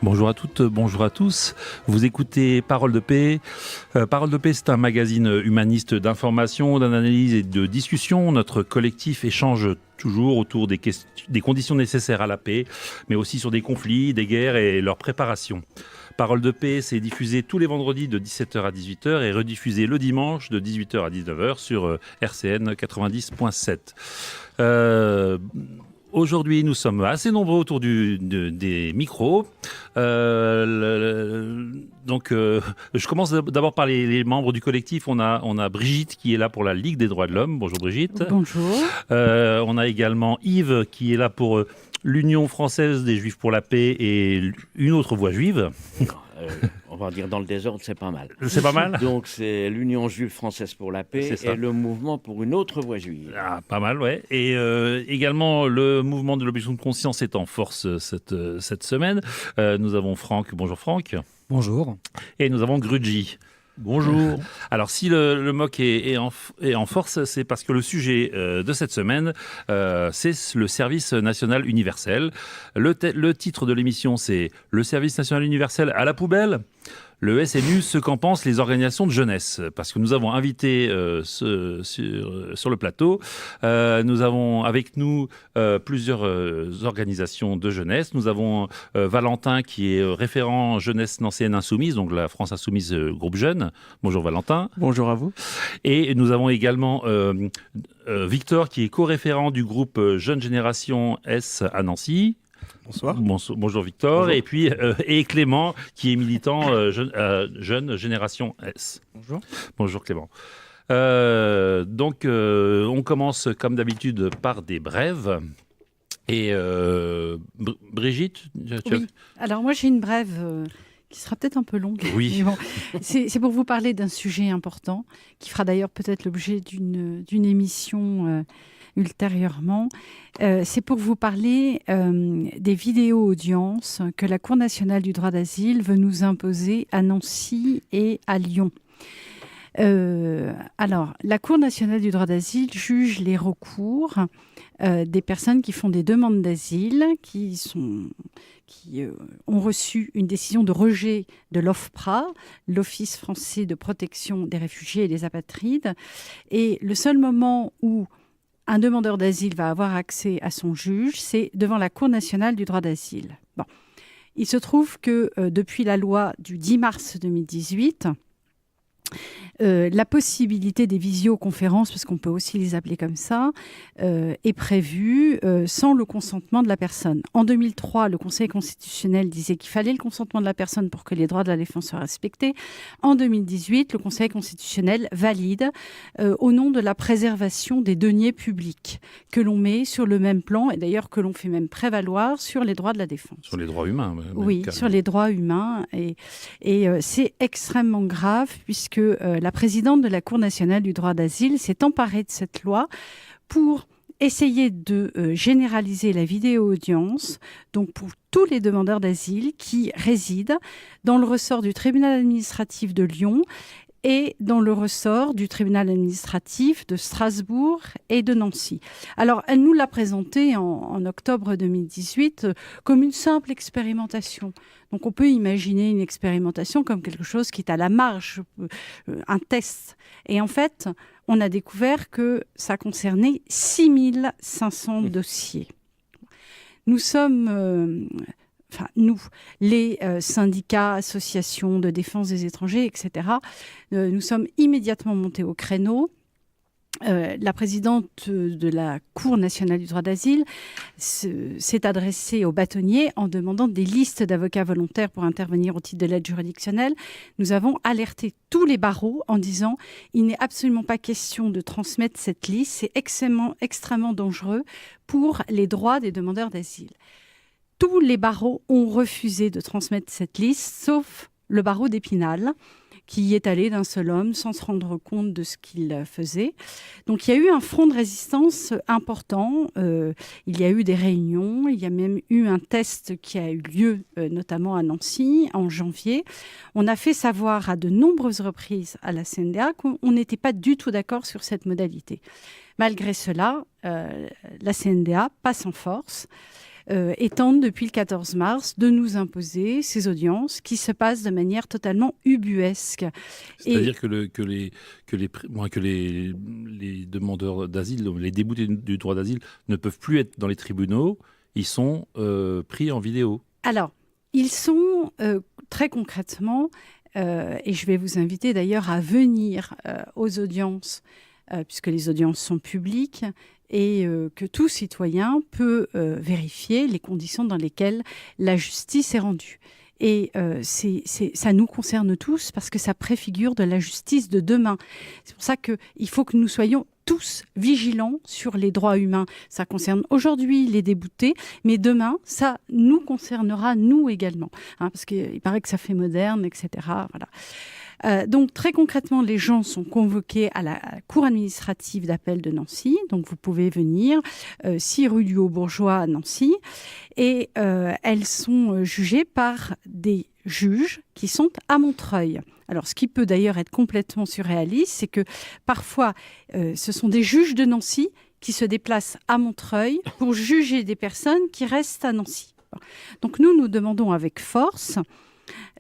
Bonjour à toutes, bonjour à tous. Vous écoutez Parole de paix. Parole de paix, c'est un magazine humaniste d'information, d'analyse et de discussion. Notre collectif échange toujours autour des conditions nécessaires à la paix, mais aussi sur des conflits, des guerres et leur préparation. Parole de paix, c'est diffusé tous les vendredis de 17h à 18h et rediffusé le dimanche de 18h à 19h sur RCN 90.7. Aujourd'hui, nous sommes assez nombreux autour des micros. Je commence d'abord par les membres du collectif. On a Brigitte qui est là pour la Ligue des droits de l'homme. Bonjour Brigitte. Bonjour. On a également Yves qui est là pour l'Union française des Juifs pour la paix et une autre voix juive. On va dire dans le désordre, c'est pas mal. C'est pas mal. Donc c'est l'Union juive française pour la paix et le mouvement pour une autre voie juive. Ah, pas mal, ouais. Et également le mouvement de l'objection de conscience est en force cette semaine. Nous avons Franck. Bonjour Franck. Bonjour. Et nous avons Grudji. Bonjour. Alors si le MOC est en force, c'est parce que le sujet de cette semaine, c'est le service national universel. Le titre de l'émission, c'est « Le service national universel à la poubelle ». Le SNU, ce qu'en pensent les organisations de jeunesse. Parce que nous avons invité sur le plateau, nous avons avec nous plusieurs organisations de jeunesse. Nous avons Valentin qui est référent jeunesse nancéenne insoumise, donc la France insoumise groupe jeune. Bonjour Valentin. Bonjour à vous. Et nous avons également Victor qui est co-référent du groupe Jeune Génération S à Nancy. Bonsoir. Bonjour Victor. Bonjour. Et puis et Clément qui est militant jeune Génération S. Bonjour. Bonjour Clément. On commence comme d'habitude par des brèves. Et Brigitte, oui. Alors moi j'ai une brève qui sera peut-être un peu longue. Oui. Mais bon, c'est pour vous parler d'un sujet important qui fera d'ailleurs peut-être l'objet d'une émission ultérieurement. C'est pour vous parler des vidéos audiences que la Cour nationale du droit d'asile veut nous imposer à Nancy et à Lyon. Alors, la Cour nationale du droit d'asile juge les recours des personnes qui font des demandes d'asile, qui ont reçu une décision de rejet de l'OFPRA, l'Office français de protection des réfugiés et des apatrides. Et le seul moment où un demandeur d'asile va avoir accès à son juge, c'est devant la Cour nationale du droit d'asile. Bon. Il se trouve que depuis la loi du 10 mars 2018, la possibilité des visioconférences, parce qu'on peut aussi les appeler comme ça, est prévue sans le consentement de la personne. En 2003, le Conseil constitutionnel disait qu'il fallait le consentement de la personne pour que les droits de la défense soient respectés. En 2018, le Conseil constitutionnel valide au nom de la préservation des deniers publics que l'on met sur le même plan et d'ailleurs que l'on fait même prévaloir sur les droits de la défense. Sur les droits humains. Oui, sur les droits humains. Et c'est extrêmement grave puisque la présidente de la Cour nationale du droit d'asile s'est emparée de cette loi pour essayer de généraliser la vidéo-audience, donc pour tous les demandeurs d'asile qui résident dans le ressort du tribunal administratif de Lyon et dans le ressort du tribunal administratif de Strasbourg et de Nancy. Alors, elle nous l'a présenté en octobre 2018 comme une simple expérimentation. Donc, on peut imaginer une expérimentation comme quelque chose qui est à la marge, un test. Et en fait, on a découvert que ça concernait 6500 dossiers. Nous sommes... nous, les syndicats, associations de défense des étrangers, etc., nous sommes immédiatement montés au créneau. La présidente de la Cour nationale du droit d'asile s'est adressée aux bâtonniers en demandant des listes d'avocats volontaires pour intervenir au titre de l'aide juridictionnelle. Nous avons alerté tous les barreaux en disant il n'est absolument pas question de transmettre cette liste, c'est extrêmement dangereux pour les droits des demandeurs d'asile. Tous les barreaux ont refusé de transmettre cette liste, sauf le barreau d'Épinal, qui y est allé d'un seul homme sans se rendre compte de ce qu'il faisait. Donc il y a eu un front de résistance important, il y a eu des réunions, il y a même eu un test qui a eu lieu notamment à Nancy en janvier. On a fait savoir à de nombreuses reprises à la CNDA qu'on n'était pas du tout d'accord sur cette modalité. Malgré cela, la CNDA passe en force et tente depuis le 14 mars de nous imposer ces audiences qui se passent de manière totalement ubuesque. C'est-à-dire que les demandeurs d'asile, les déboutés du droit d'asile ne peuvent plus être dans les tribunaux, ils sont pris en vidéo. Alors, ils sont très concrètement, et je vais vous inviter d'ailleurs à venir aux audiences, puisque les audiences sont publiques, et que tout citoyen peut vérifier les conditions dans lesquelles la justice est rendue. Et ça nous concerne tous parce que ça préfigure de la justice de demain. C'est pour ça qu'il faut que nous soyons tous vigilants sur les droits humains. Ça concerne aujourd'hui les déboutés, mais demain, ça nous concernera, nous également. Parce qu'il paraît que ça fait moderne, etc. Voilà. Donc, très concrètement, les gens sont convoqués à la Cour administrative d'appel de Nancy. Donc, vous pouvez venir, 6 rue du Haut-Bourgeois à Nancy. Et elles sont jugées par des juges qui sont à Montreuil. Alors, ce qui peut d'ailleurs être complètement surréaliste, c'est que parfois, ce sont des juges de Nancy qui se déplacent à Montreuil pour juger des personnes qui restent à Nancy. Donc, nous demandons avec force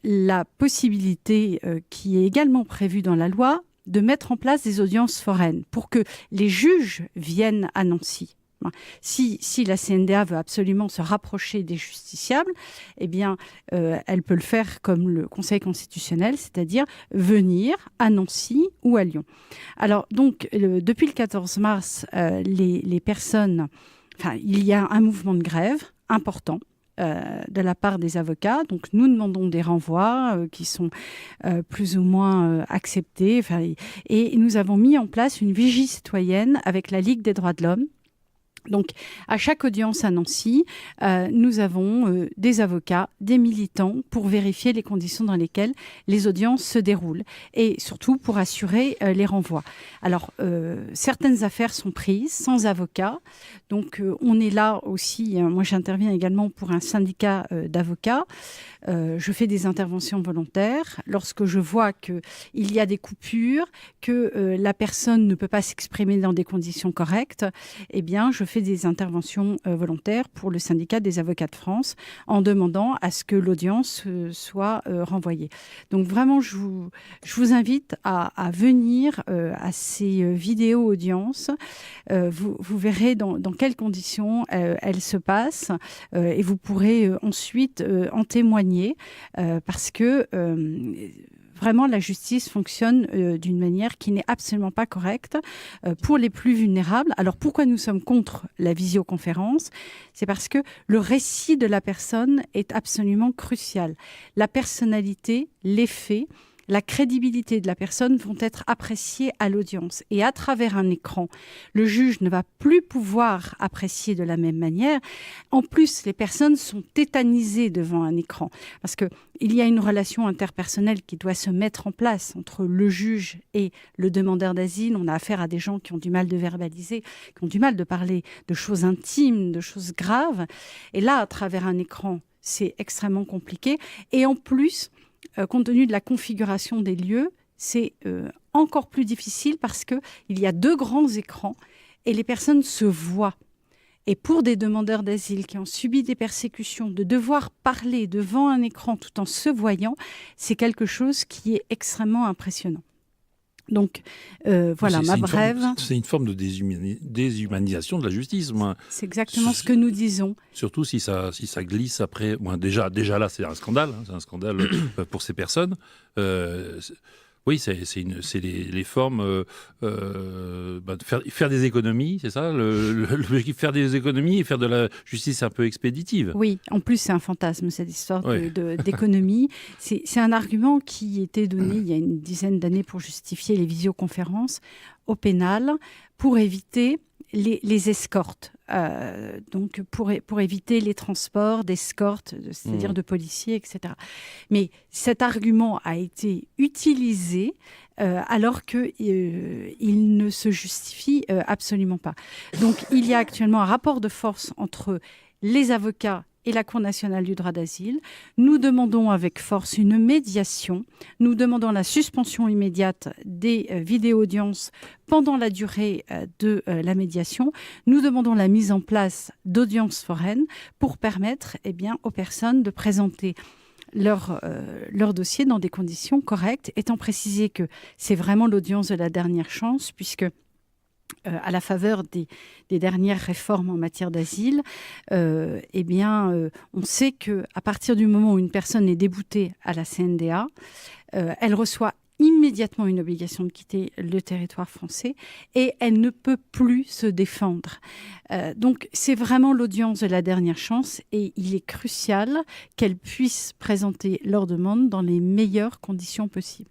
la possibilité qui est également prévue dans la loi de mettre en place des audiences foraines pour que les juges viennent à Nancy. Si la CNDA veut absolument se rapprocher des justiciables, eh bien, elle peut le faire comme le Conseil constitutionnel, c'est-à-dire venir à Nancy ou à Lyon. Alors, donc, depuis le 14 mars, les personnes... Enfin, il y a un mouvement de grève important de la part des avocats. Donc, nous demandons des renvois qui sont plus ou moins acceptés. Et nous avons mis en place une vigie citoyenne avec la Ligue des droits de l'homme. Donc, à chaque audience à Nancy, nous avons des avocats, des militants pour vérifier les conditions dans lesquelles les audiences se déroulent et surtout pour assurer les renvois. Alors, certaines affaires sont prises sans avocat. Donc, on est là aussi. Moi, j'interviens également pour un syndicat d'avocats. Je fais des interventions volontaires. Lorsque je vois qu'il y a des coupures, que la personne ne peut pas s'exprimer dans des conditions correctes, eh bien, je fais des interventions volontaires pour le syndicat des avocats de France en demandant à ce que l'audience soit renvoyée. Donc vraiment, je vous invite à venir à ces vidéos-audiences. Vous verrez dans quelles conditions elles se passent et vous pourrez ensuite en témoigner parce que vraiment, la justice fonctionne d'une manière qui n'est absolument pas correcte pour les plus vulnérables. Alors, pourquoi nous sommes contre la visioconférence ? C'est parce que le récit de la personne est absolument crucial. La personnalité, les faits, la crédibilité de la personne vont être appréciées à l'audience. Et à travers un écran, le juge ne va plus pouvoir apprécier de la même manière. En plus, les personnes sont tétanisées devant un écran. Parce qu'il y a une relation interpersonnelle qui doit se mettre en place entre le juge et le demandeur d'asile. On a affaire à des gens qui ont du mal de verbaliser, qui ont du mal de parler de choses intimes, de choses graves. Et là, à travers un écran, c'est extrêmement compliqué. Et en plus, compte tenu de la configuration des lieux, c'est encore plus difficile parce qu'il y a 2 grands écrans et les personnes se voient. Et pour des demandeurs d'asile qui ont subi des persécutions, de devoir parler devant un écran tout en se voyant, c'est quelque chose qui est extrêmement impressionnant. Donc, voilà, ma brève. C'est une forme de déshumanisation de la justice. Moi. C'est exactement ce que nous disons. Surtout si ça glisse après. Moi, déjà là, c'est un scandale. C'est un scandale pour ces personnes. Oui, c'est les formes de faire des économies, c'est ça l'objectif, faire des économies et faire de la justice un peu expéditive. Oui, en plus c'est un fantasme cette histoire d'économie. C'est un argument qui était donné il y a une dizaine d'années pour justifier les visioconférences au pénal, pour éviter les escortes. donc pour éviter les transports d'escortes, c'est-à-dire de policiers, etc. Mais cet argument a été utilisé alors qu'il ne se justifie absolument pas. Donc il y a actuellement un rapport de force entre les avocats et la Cour nationale du droit d'asile. Nous demandons avec force une médiation. Nous demandons la suspension immédiate des vidéo-audiences pendant la durée de la médiation. Nous demandons la mise en place d'audiences foraines pour permettre aux personnes de présenter leur dossier dans des conditions correctes, étant précisé que c'est vraiment l'audience de la dernière chance, puisque à la faveur des dernières réformes en matière d'asile, on sait qu'à partir du moment où une personne est déboutée à la CNDA, elle reçoit immédiatement une obligation de quitter le territoire français et elle ne peut plus se défendre. Donc c'est vraiment l'audience de la dernière chance et il est crucial qu'elle puisse présenter leur demande dans les meilleures conditions possibles.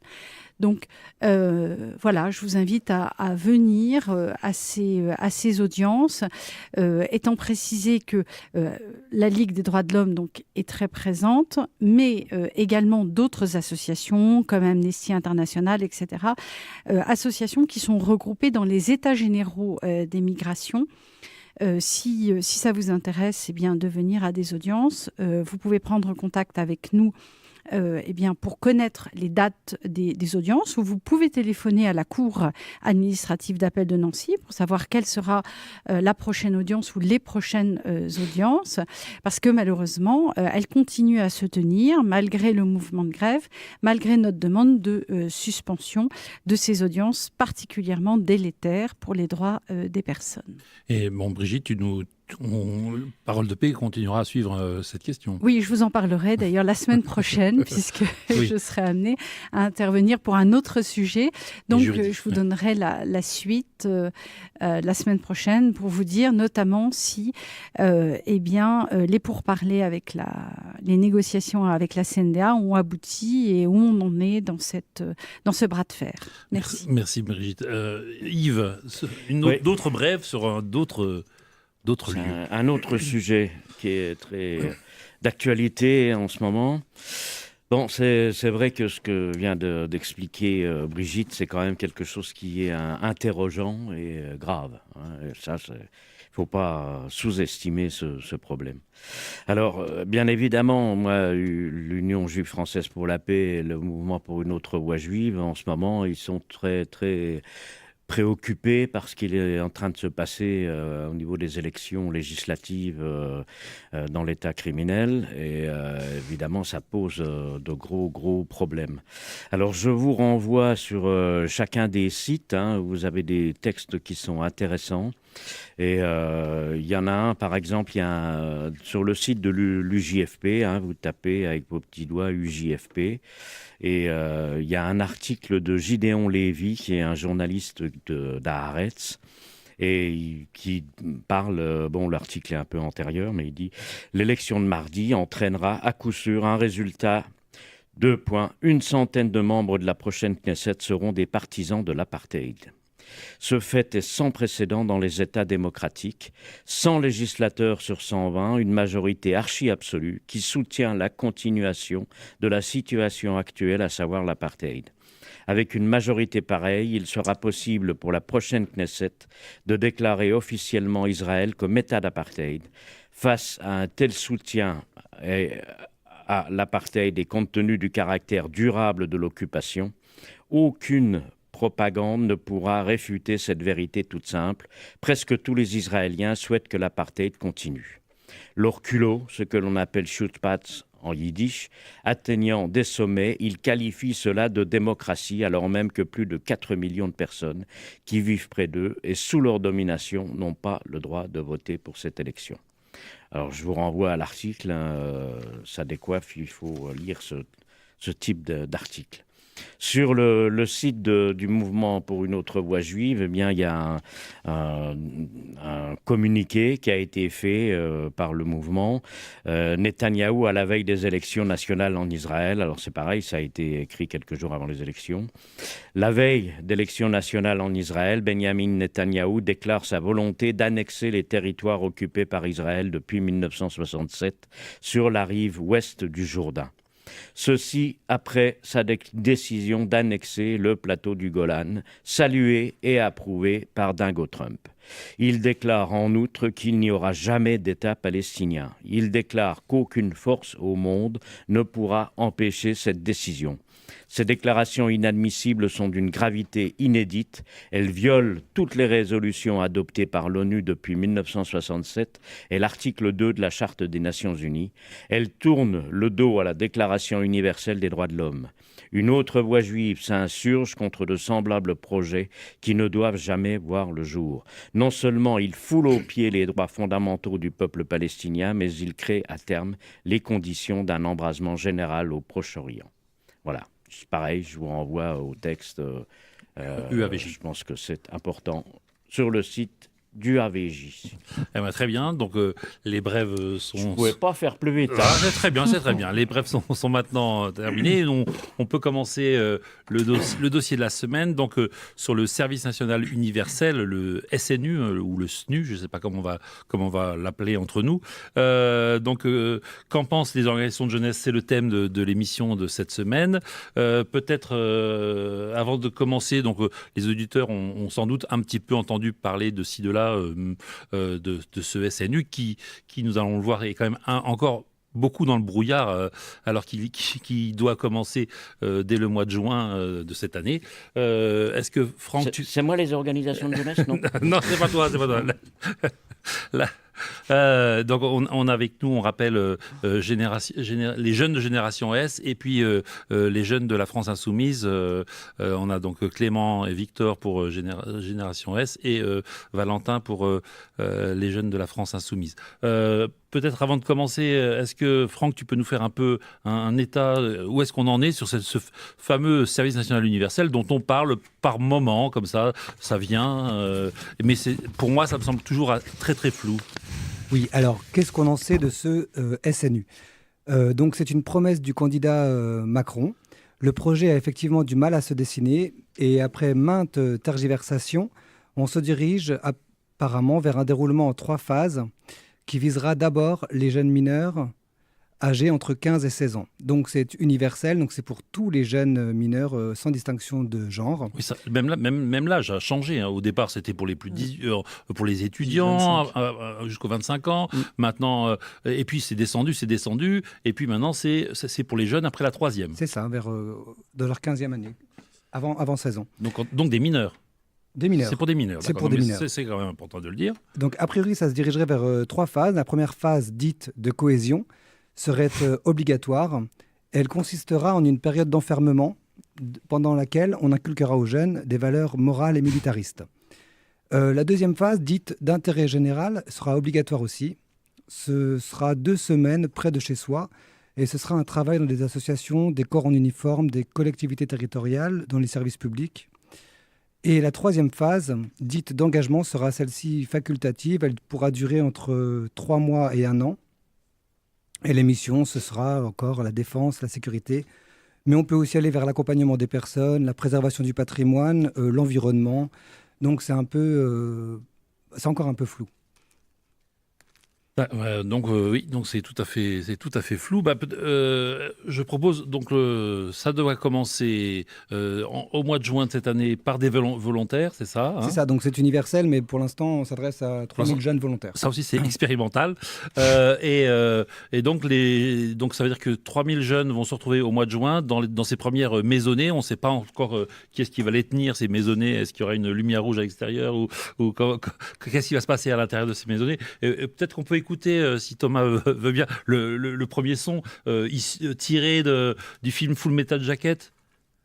Donc voilà, je vous invite à venir à ces audiences, étant précisé que la Ligue des droits de l'homme donc, est très présente, mais également d'autres associations comme Amnesty International, etc. Associations qui sont regroupées dans les États généraux des migrations. Si ça vous intéresse, de venir à des audiences, vous pouvez prendre contact avec nous pour connaître les dates des audiences, ou vous pouvez téléphoner à la Cour administrative d'appel de Nancy pour savoir quelle sera la prochaine audience ou les prochaines audiences, parce que malheureusement, elles continuent à se tenir malgré le mouvement de grève, malgré notre demande de suspension de ces audiences particulièrement délétères pour les droits des personnes. Et bon, Brigitte, Parole de paix continuera à suivre cette question. Oui, je vous en parlerai d'ailleurs la semaine prochaine, puisque je serai amenée à intervenir pour un autre sujet. Donc, je vous donnerai la suite la semaine prochaine pour vous dire notamment si les pourparlers avec les négociations avec la CNDA ont abouti et où on en est dans ce bras de fer. Merci. Merci Brigitte. Yves, d'autres brèves sur d'autres lieux. Un autre sujet qui est très d'actualité en ce moment. Bon, c'est vrai que ce que vient d'expliquer Brigitte, c'est quand même quelque chose qui est interrogeant et grave. Et ça, il ne faut pas sous-estimer ce problème. Alors, bien évidemment, moi, l'Union juive française pour la paix et le mouvement pour une autre voie juive, en ce moment, ils sont très, très préoccupé par ce qu'il est en train de se passer au niveau des élections législatives dans l'État criminel. Et évidemment, ça pose de gros problèmes. Alors, je vous renvoie sur chacun des sites. Vous avez des textes qui sont intéressants. Et il y en a un, par exemple, sur le site de l'UJFP, vous tapez avec vos petits doigts UJFP, et il y a un article de Gideon Lévy, qui est un journaliste d'Haaretz, et qui parle, l'article est un peu antérieur, mais il dit « L'élection de mardi entraînera à coup sûr un résultat. 100 de membres de la prochaine Knesset seront des partisans de l'apartheid. Ce fait est sans précédent dans les États démocratiques. 100 législateurs sur 120, une majorité archi-absolue qui soutient la continuation de la situation actuelle, à savoir l'apartheid. Avec une majorité pareille, il sera possible pour la prochaine Knesset de déclarer officiellement Israël comme État d'apartheid. Face à un tel soutien à l'apartheid et compte tenu du caractère durable de l'occupation, aucune propagande ne pourra réfuter cette vérité toute simple. Presque tous les Israéliens souhaitent que l'apartheid continue. Leur culot, ce que l'on appelle Schutzpatz en yiddish, atteignant des sommets, ils qualifient cela de démocratie, alors même que plus de 4 millions de personnes qui vivent près d'eux et sous leur domination n'ont pas le droit de voter pour cette élection. Alors je vous renvoie à l'article, ça décoiffe, il faut lire ce type d'article. Sur le site du mouvement pour une autre voie juive, eh bien, il y a un communiqué qui a été fait par le mouvement. Netanyahou à la veille des élections nationales en Israël. Alors c'est pareil, ça a été écrit quelques jours avant les élections. La veille d'élections nationales en Israël, Benjamin Netanyahou déclare sa volonté d'annexer les territoires occupés par Israël depuis 1967 sur la rive ouest du Jourdain. Ceci après sa décision d'annexer le plateau du Golan, saluée et approuvée par Dingo Trump. Il déclare en outre qu'il n'y aura jamais d'État palestinien. Il déclare qu'aucune force au monde ne pourra empêcher cette décision. Ces déclarations inadmissibles sont d'une gravité inédite. Elles violent toutes les résolutions adoptées par l'ONU depuis 1967 et l'article 2 de la Charte des Nations Unies. Elles tournent le dos à la Déclaration universelle des droits de l'homme. Une autre voix juive s'insurge contre de semblables projets qui ne doivent jamais voir le jour. Non seulement ils foulent aux pieds les droits fondamentaux du peuple palestinien, mais ils créent à terme les conditions d'un embrasement général au Proche-Orient. Voilà. Pareil, je vous renvoie au texte. UAVJ. Je pense que c'est important sur le site du AVJ. Eh ben, très bien. Donc les brèves sont. Je ne pouvais pas faire plus vite. Ah, c'est très bien, c'est très bien. Les brèves sont maintenant terminées. On peut commencer le dossier de la semaine. Donc sur le service national universel, le SNU ou le SNU, je ne sais pas comment on va l'appeler entre nous. Qu'en pensent les organisations de jeunesse? C'est le thème de l'émission de cette semaine. Peut-être avant de commencer, donc les auditeurs ont sans doute un petit peu entendu parler de ci de là de ce SNU qui, nous allons le voir, est quand même encore beaucoup dans le brouillard, alors qu'il doit commencer dès le mois de juin de cette année. Est-ce que, Franck... C'est moi les organisations de jeunesse, non? Non, c'est pas toi. Donc on a avec nous, on rappelle les jeunes de Génération S et puis les jeunes de la France Insoumise. On a donc Clément et Victor pour Génération S et Valentin pour les jeunes de la France Insoumise. Peut-être avant de commencer, est-ce que Franck, tu peux nous faire un peu un état, où est-ce qu'on en est sur ce fameux service national universel dont on parle par moment, comme ça vient, mais pour moi ça me semble toujours très très flou. Oui, alors qu'est-ce qu'on en sait de ce SNU? Donc c'est une promesse du candidat Macron. Le projet a effectivement du mal à se dessiner et après maintes tergiversations, on se dirige apparemment vers un déroulement en 3 phases qui visera d'abord les jeunes mineurs âgés entre 15 et 16 ans. Donc c'est universel, donc c'est pour tous les jeunes mineurs sans distinction de genre. Oui, même l'âge a changé. Au départ, c'était pour les pour les étudiants jusqu'aux 25 ans. Maintenant, et puis c'est descendu. Et puis maintenant, c'est pour les jeunes après la 3e. C'est ça, de leur 15e année, avant 16 ans. Donc des mineurs. Des mineurs. C'est pour des mineurs. C'est pour des mineurs. C'est quand même important de le dire. Donc a priori, ça se dirigerait vers 3 phases. La première phase, dite de cohésion, serait obligatoire. Elle consistera en une période d'enfermement pendant laquelle on inculquera aux jeunes des valeurs morales et militaristes. La deuxième phase, dite d'intérêt général, sera obligatoire aussi. Ce sera 2 semaines près de chez soi et ce sera un travail dans des associations, des corps en uniforme, des collectivités territoriales, dans les services publics. Et la troisième phase, dite d'engagement, sera celle-ci facultative. Elle pourra durer entre 3 mois et 1 an. Et les missions, ce sera encore la défense, la sécurité. Mais on peut aussi aller vers l'accompagnement des personnes, la préservation du patrimoine, l'environnement. Donc c'est encore un peu flou. Oui, donc c'est tout à fait flou. Je propose donc ça doit commencer au mois de juin de cette année par des volontaires, c'est ça, hein? C'est ça. Donc c'est universel, mais pour l'instant on s'adresse à 3000 jeunes volontaires. Ça aussi c'est expérimental. Et donc ça veut dire que 3000 jeunes vont se retrouver au mois de juin dans ces premières maisonnées. On ne sait pas encore qui est-ce qui va les tenir, ces maisonnées. Est-ce qu'il y aura une lumière rouge à l'extérieur ou qu'est-ce qui va se passer à l'intérieur de ces maisonnées? Peut-être qu'on peut écouter, si Thomas veut bien, le premier son tiré du film Full Metal Jacket.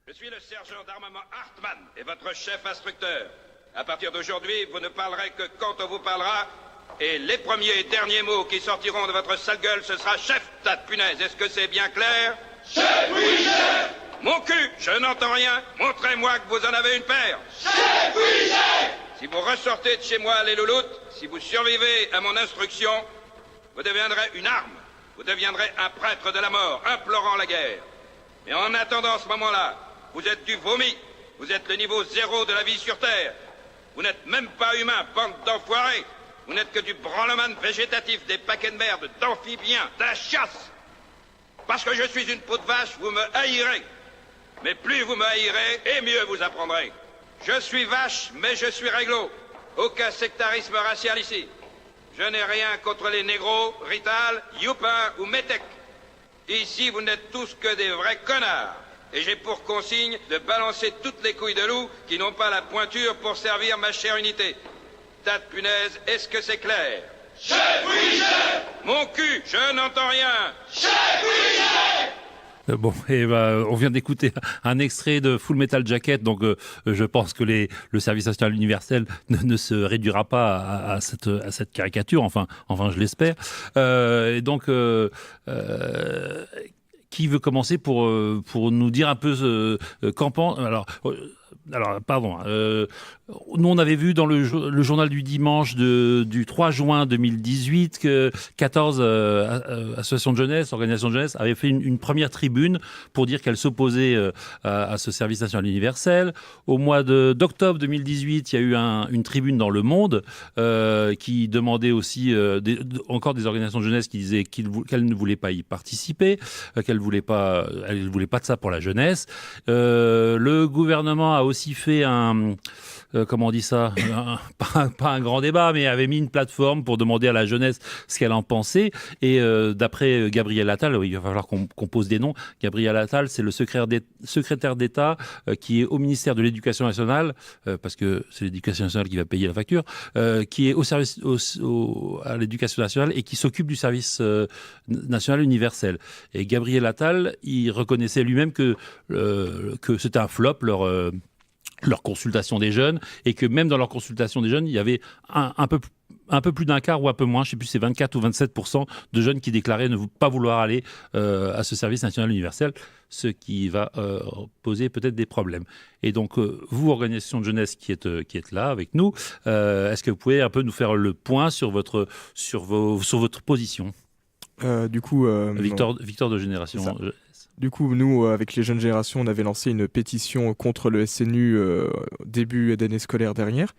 Je suis le sergent d'armement Hartmann et votre chef instructeur. À partir d'aujourd'hui, vous ne parlerez que quand on vous parlera. Et les premiers et derniers mots qui sortiront de votre sale gueule, ce sera chef. Tas de punaise, est-ce que c'est bien clair? Chef, oui, chef. Mon cul, je n'entends rien. Montrez-moi que vous en avez une paire. Chef, oui, chef. Si vous ressortez de chez moi, les louloutes, si vous survivez à mon instruction, vous deviendrez une arme. Vous deviendrez un prêtre de la mort, implorant la guerre. Mais en attendant ce moment-là, vous êtes du vomi. Vous êtes le niveau zéro de la vie sur Terre. Vous n'êtes même pas humain, bande d'enfoirés. Vous n'êtes que du branleman végétatif, des paquets de merde, d'amphibiens, de la chasse. Parce que je suis une peau de vache, vous me haïrez. Mais plus vous me haïrez, et mieux vous apprendrez. Je suis vache, mais je suis réglo. Aucun sectarisme racial ici. Je n'ai rien contre les négros, Rital, Youpin ou Métèque. Ici, vous n'êtes tous que des vrais connards. Et j'ai pour consigne de balancer toutes les couilles de loup qui n'ont pas la pointure pour servir ma chère unité. Tas de punaises, est-ce que c'est clair? Chef, oui, chef. Mon cul, je n'entends rien. Chef, oui, chef. Bon, et on vient d'écouter un extrait de Full Metal Jacket, donc je pense que le service national universel ne se réduira pas à cette caricature, enfin je l'espère. Et donc, qui veut commencer pour nous dire un peu qu'en pense... Alors, pardon. Nous, on avait vu dans le journal du dimanche du 3 juin 2018 que 14 associations de jeunesse, organisations de jeunesse avaient fait une première tribune pour dire qu'elles s'opposaient à ce service national universel. Au mois d'octobre 2018, il y a eu une tribune dans Le Monde qui demandait aussi encore des organisations de jeunesse qui disaient qu'elles ne voulaient pas y participer, qu'elles ne voulaient pas de ça pour la jeunesse. Le gouvernement a aussi fait comment on dit ça, pas un grand débat, mais avait mis une plateforme pour demander à la jeunesse ce qu'elle en pensait. Et d'après Gabriel Attal, il va falloir qu'on pose des noms. Gabriel Attal, c'est le secrétaire d'État qui est au ministère de l'Éducation nationale, parce que c'est l'Éducation nationale qui va payer la facture, qui est au service à l'Éducation nationale et qui s'occupe du service national universel. Et Gabriel Attal, il reconnaissait lui-même que c'était un flop, leur consultation des jeunes, et que même dans leur consultation des jeunes, il y avait un peu plus d'un quart ou un peu moins, je ne sais plus, c'est 24 ou 27% de jeunes qui déclaraient ne pas vouloir aller à ce service national universel, ce qui va poser peut-être des problèmes. Et donc, vous, organisation de jeunesse qui êtes là avec nous, est-ce que vous pouvez un peu nous faire le point sur votre position? Victor de Génération. Du coup, nous, avec les jeunes générations, on avait lancé une pétition contre le SNU début d'année scolaire dernière.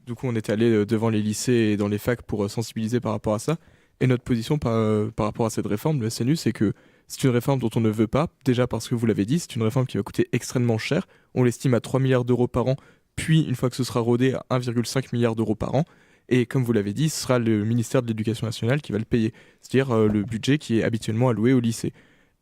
Du coup, on est allé devant les lycées et dans les facs pour sensibiliser par rapport à ça. Et notre position par rapport à cette réforme, le SNU, c'est que c'est une réforme dont on ne veut pas. Déjà parce que vous l'avez dit, c'est une réforme qui va coûter extrêmement cher. On l'estime à 3 milliards d'euros par an, puis une fois que ce sera rodé, à 1,5 milliard d'euros par an. Et comme vous l'avez dit, ce sera le ministère de l'Éducation nationale qui va le payer. C'est-à-dire le budget qui est habituellement alloué au lycée.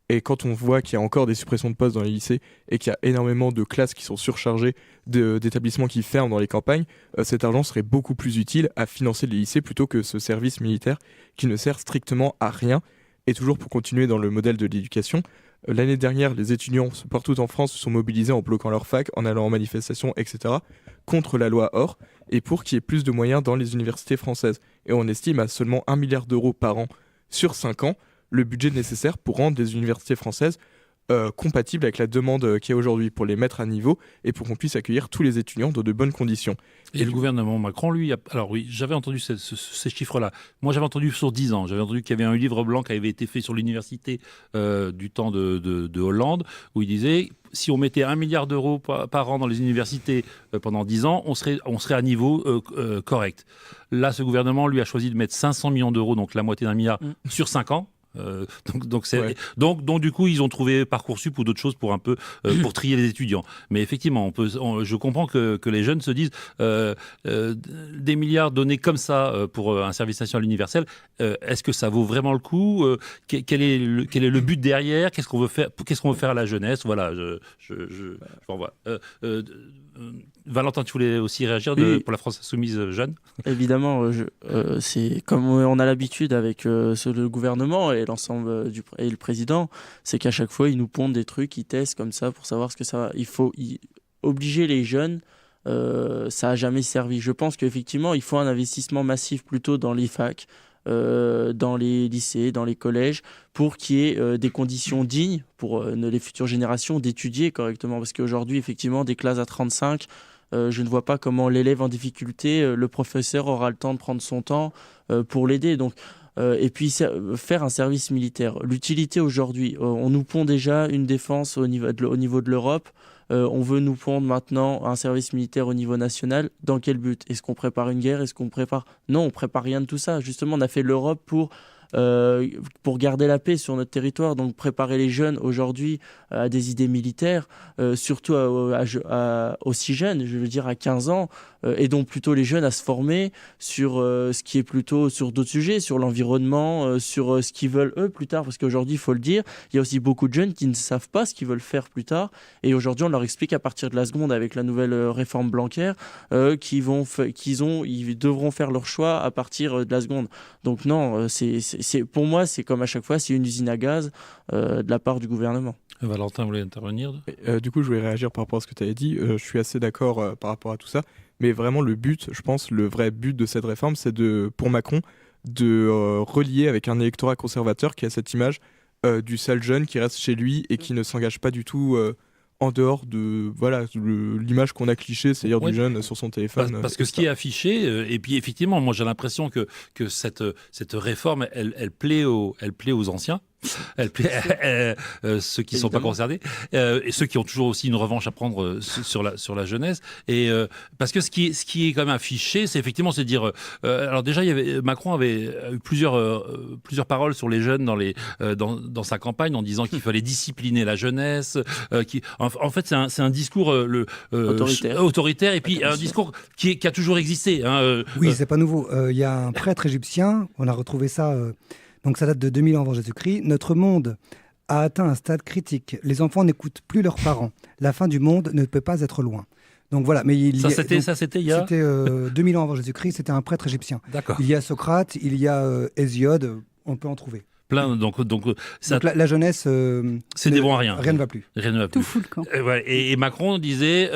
Et quand on voit qu'il y a encore des suppressions de postes dans les lycées et qu'il y a énormément de classes qui sont surchargées, d'établissements qui ferment dans les campagnes, cet argent serait beaucoup plus utile à financer les lycées plutôt que ce service militaire qui ne sert strictement à rien. Et toujours pour continuer dans le modèle de l'éducation, l'année dernière, les étudiants partout en France se sont mobilisés en bloquant leur fac, en allant en manifestation, etc., contre la loi OR, et pour qu'il y ait plus de moyens dans les universités françaises. Et on estime à seulement 1 milliard d'euros par an sur 5 ans, le budget nécessaire pour rendre des universités françaises compatibles avec la demande qu'il y a aujourd'hui, pour les mettre à niveau et pour qu'on puisse accueillir tous les étudiants dans de bonnes conditions. Et le gouvernement Macron, lui, alors oui, j'avais entendu ces chiffres-là. Moi, j'avais entendu sur 10 ans. J'avais entendu qu'il y avait un livre blanc qui avait été fait sur l'université du temps de Hollande, où il disait, si on mettait 1 milliard d'euros par an dans les universités pendant 10 ans, on serait à niveau correct. Là, ce gouvernement, lui, a choisi de mettre 500 millions d'euros, donc la moitié d'un milliard, sur 5 ans. Donc du coup ils ont trouvé Parcoursup ou d'autres choses pour un peu pour trier les étudiants. Mais effectivement je comprends que les jeunes se disent des milliards donnés comme ça pour un service national universel, est-ce que ça vaut vraiment le coup, quel est le but derrière, qu'est-ce qu'on veut faire à la jeunesse, voilà. Valentin, tu voulais aussi réagir pour la France insoumise jeune? Évidemment, c'est comme on a l'habitude avec le gouvernement et l'ensemble et le président, c'est qu'à chaque fois ils nous pondent des trucs, ils testent comme ça pour savoir ce que ça va. Il faut obliger les jeunes, ça a jamais servi. Je pense qu'effectivement il faut un investissement massif plutôt dans les facs, dans les lycées, dans les collèges, pour qu'il y ait des conditions dignes pour les futures générations d'étudier correctement. Parce qu'aujourd'hui, effectivement, des classes à 35, je ne vois pas comment l'élève en difficulté, le professeur aura le temps de prendre son temps pour l'aider. Donc, et puis faire un service militaire. L'utilité aujourd'hui, on nous pond déjà une défense au niveau de l'Europe. On veut nous pondre maintenant un service militaire au niveau national. Dans quel but ? Est-ce qu'on prépare une guerre ? Est-ce qu'on prépare... Non, on prépare rien de tout ça. Justement, on a fait l'Europe pour garder la paix sur notre territoire. Donc préparer les jeunes aujourd'hui à des idées militaires, surtout aussi jeunes, je veux dire à 15 ans, et donc plutôt les jeunes à se former sur ce qui est plutôt sur d'autres sujets, sur l'environnement, sur ce qu'ils veulent eux plus tard. Parce qu'aujourd'hui, il faut le dire, il y a aussi beaucoup de jeunes qui ne savent pas ce qu'ils veulent faire plus tard. Et aujourd'hui, on leur explique à partir de la seconde, avec la nouvelle réforme Blanquer, qu'ils devront faire leur choix à partir de la seconde. Donc non, pour moi, c'est comme à chaque fois, c'est une usine à gaz de la part du gouvernement. Valentin voulait intervenir. Du coup, je voulais réagir par rapport à ce que tu avais dit. Je suis assez d'accord par rapport à tout ça. Mais vraiment, le but, je pense, le vrai but de cette réforme, c'est pour Macron, de relier avec un électorat conservateur qui a cette image du seul jeune qui reste chez lui et qui ne s'engage pas du tout en dehors de l'image qu'on a cliché, c'est-à-dire du jeune sur son téléphone. Parce que ce qui est affiché, et puis effectivement, moi j'ai l'impression que cette réforme, elle plaît aux anciens. Elle plaît ceux qui ne sont pas concernés et ceux qui ont toujours aussi une revanche à prendre sur la jeunesse. Et parce que ce qui est quand même affiché, c'est effectivement se dire. Alors déjà, Macron avait eu plusieurs paroles sur les jeunes dans sa campagne en disant qu'il fallait discipliner la jeunesse. En fait, c'est un discours autoritaire et puis un discours qui a toujours existé. Oui, c'est pas nouveau. Il y a un prêtre égyptien, on a retrouvé ça. Donc ça date de 2000 ans avant Jésus-Christ. Notre monde a atteint un stade critique. Les enfants n'écoutent plus leurs parents. La fin du monde ne peut pas être loin. Donc voilà. Mais c'était 2000 ans avant Jésus-Christ. C'était un prêtre égyptien. D'accord. Il y a Socrate, il y a Hésiode. On peut en trouver. Plein. Donc la jeunesse. C'est des bons à rien. Rien ne va plus. Rien ne va plus. Tout fout le camp. Et Macron disait,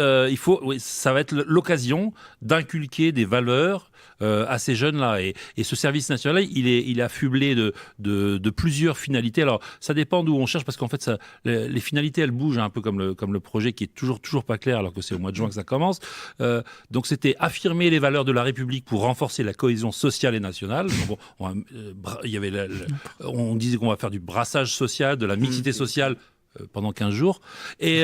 ça va être l'occasion d'inculquer des valeurs à ces jeunes-là. Et ce service national, il est affublé de plusieurs finalités. Alors, ça dépend d'où on cherche, parce qu'en fait, les finalités, elles bougent un peu comme le projet qui est toujours pas clair, alors que c'est au mois de juin que ça commence. Donc, c'était affirmer les valeurs de la République pour renforcer la cohésion sociale et nationale. Donc, on disait qu'on va faire du brassage social, de la mixité sociale, pendant 15 jours, et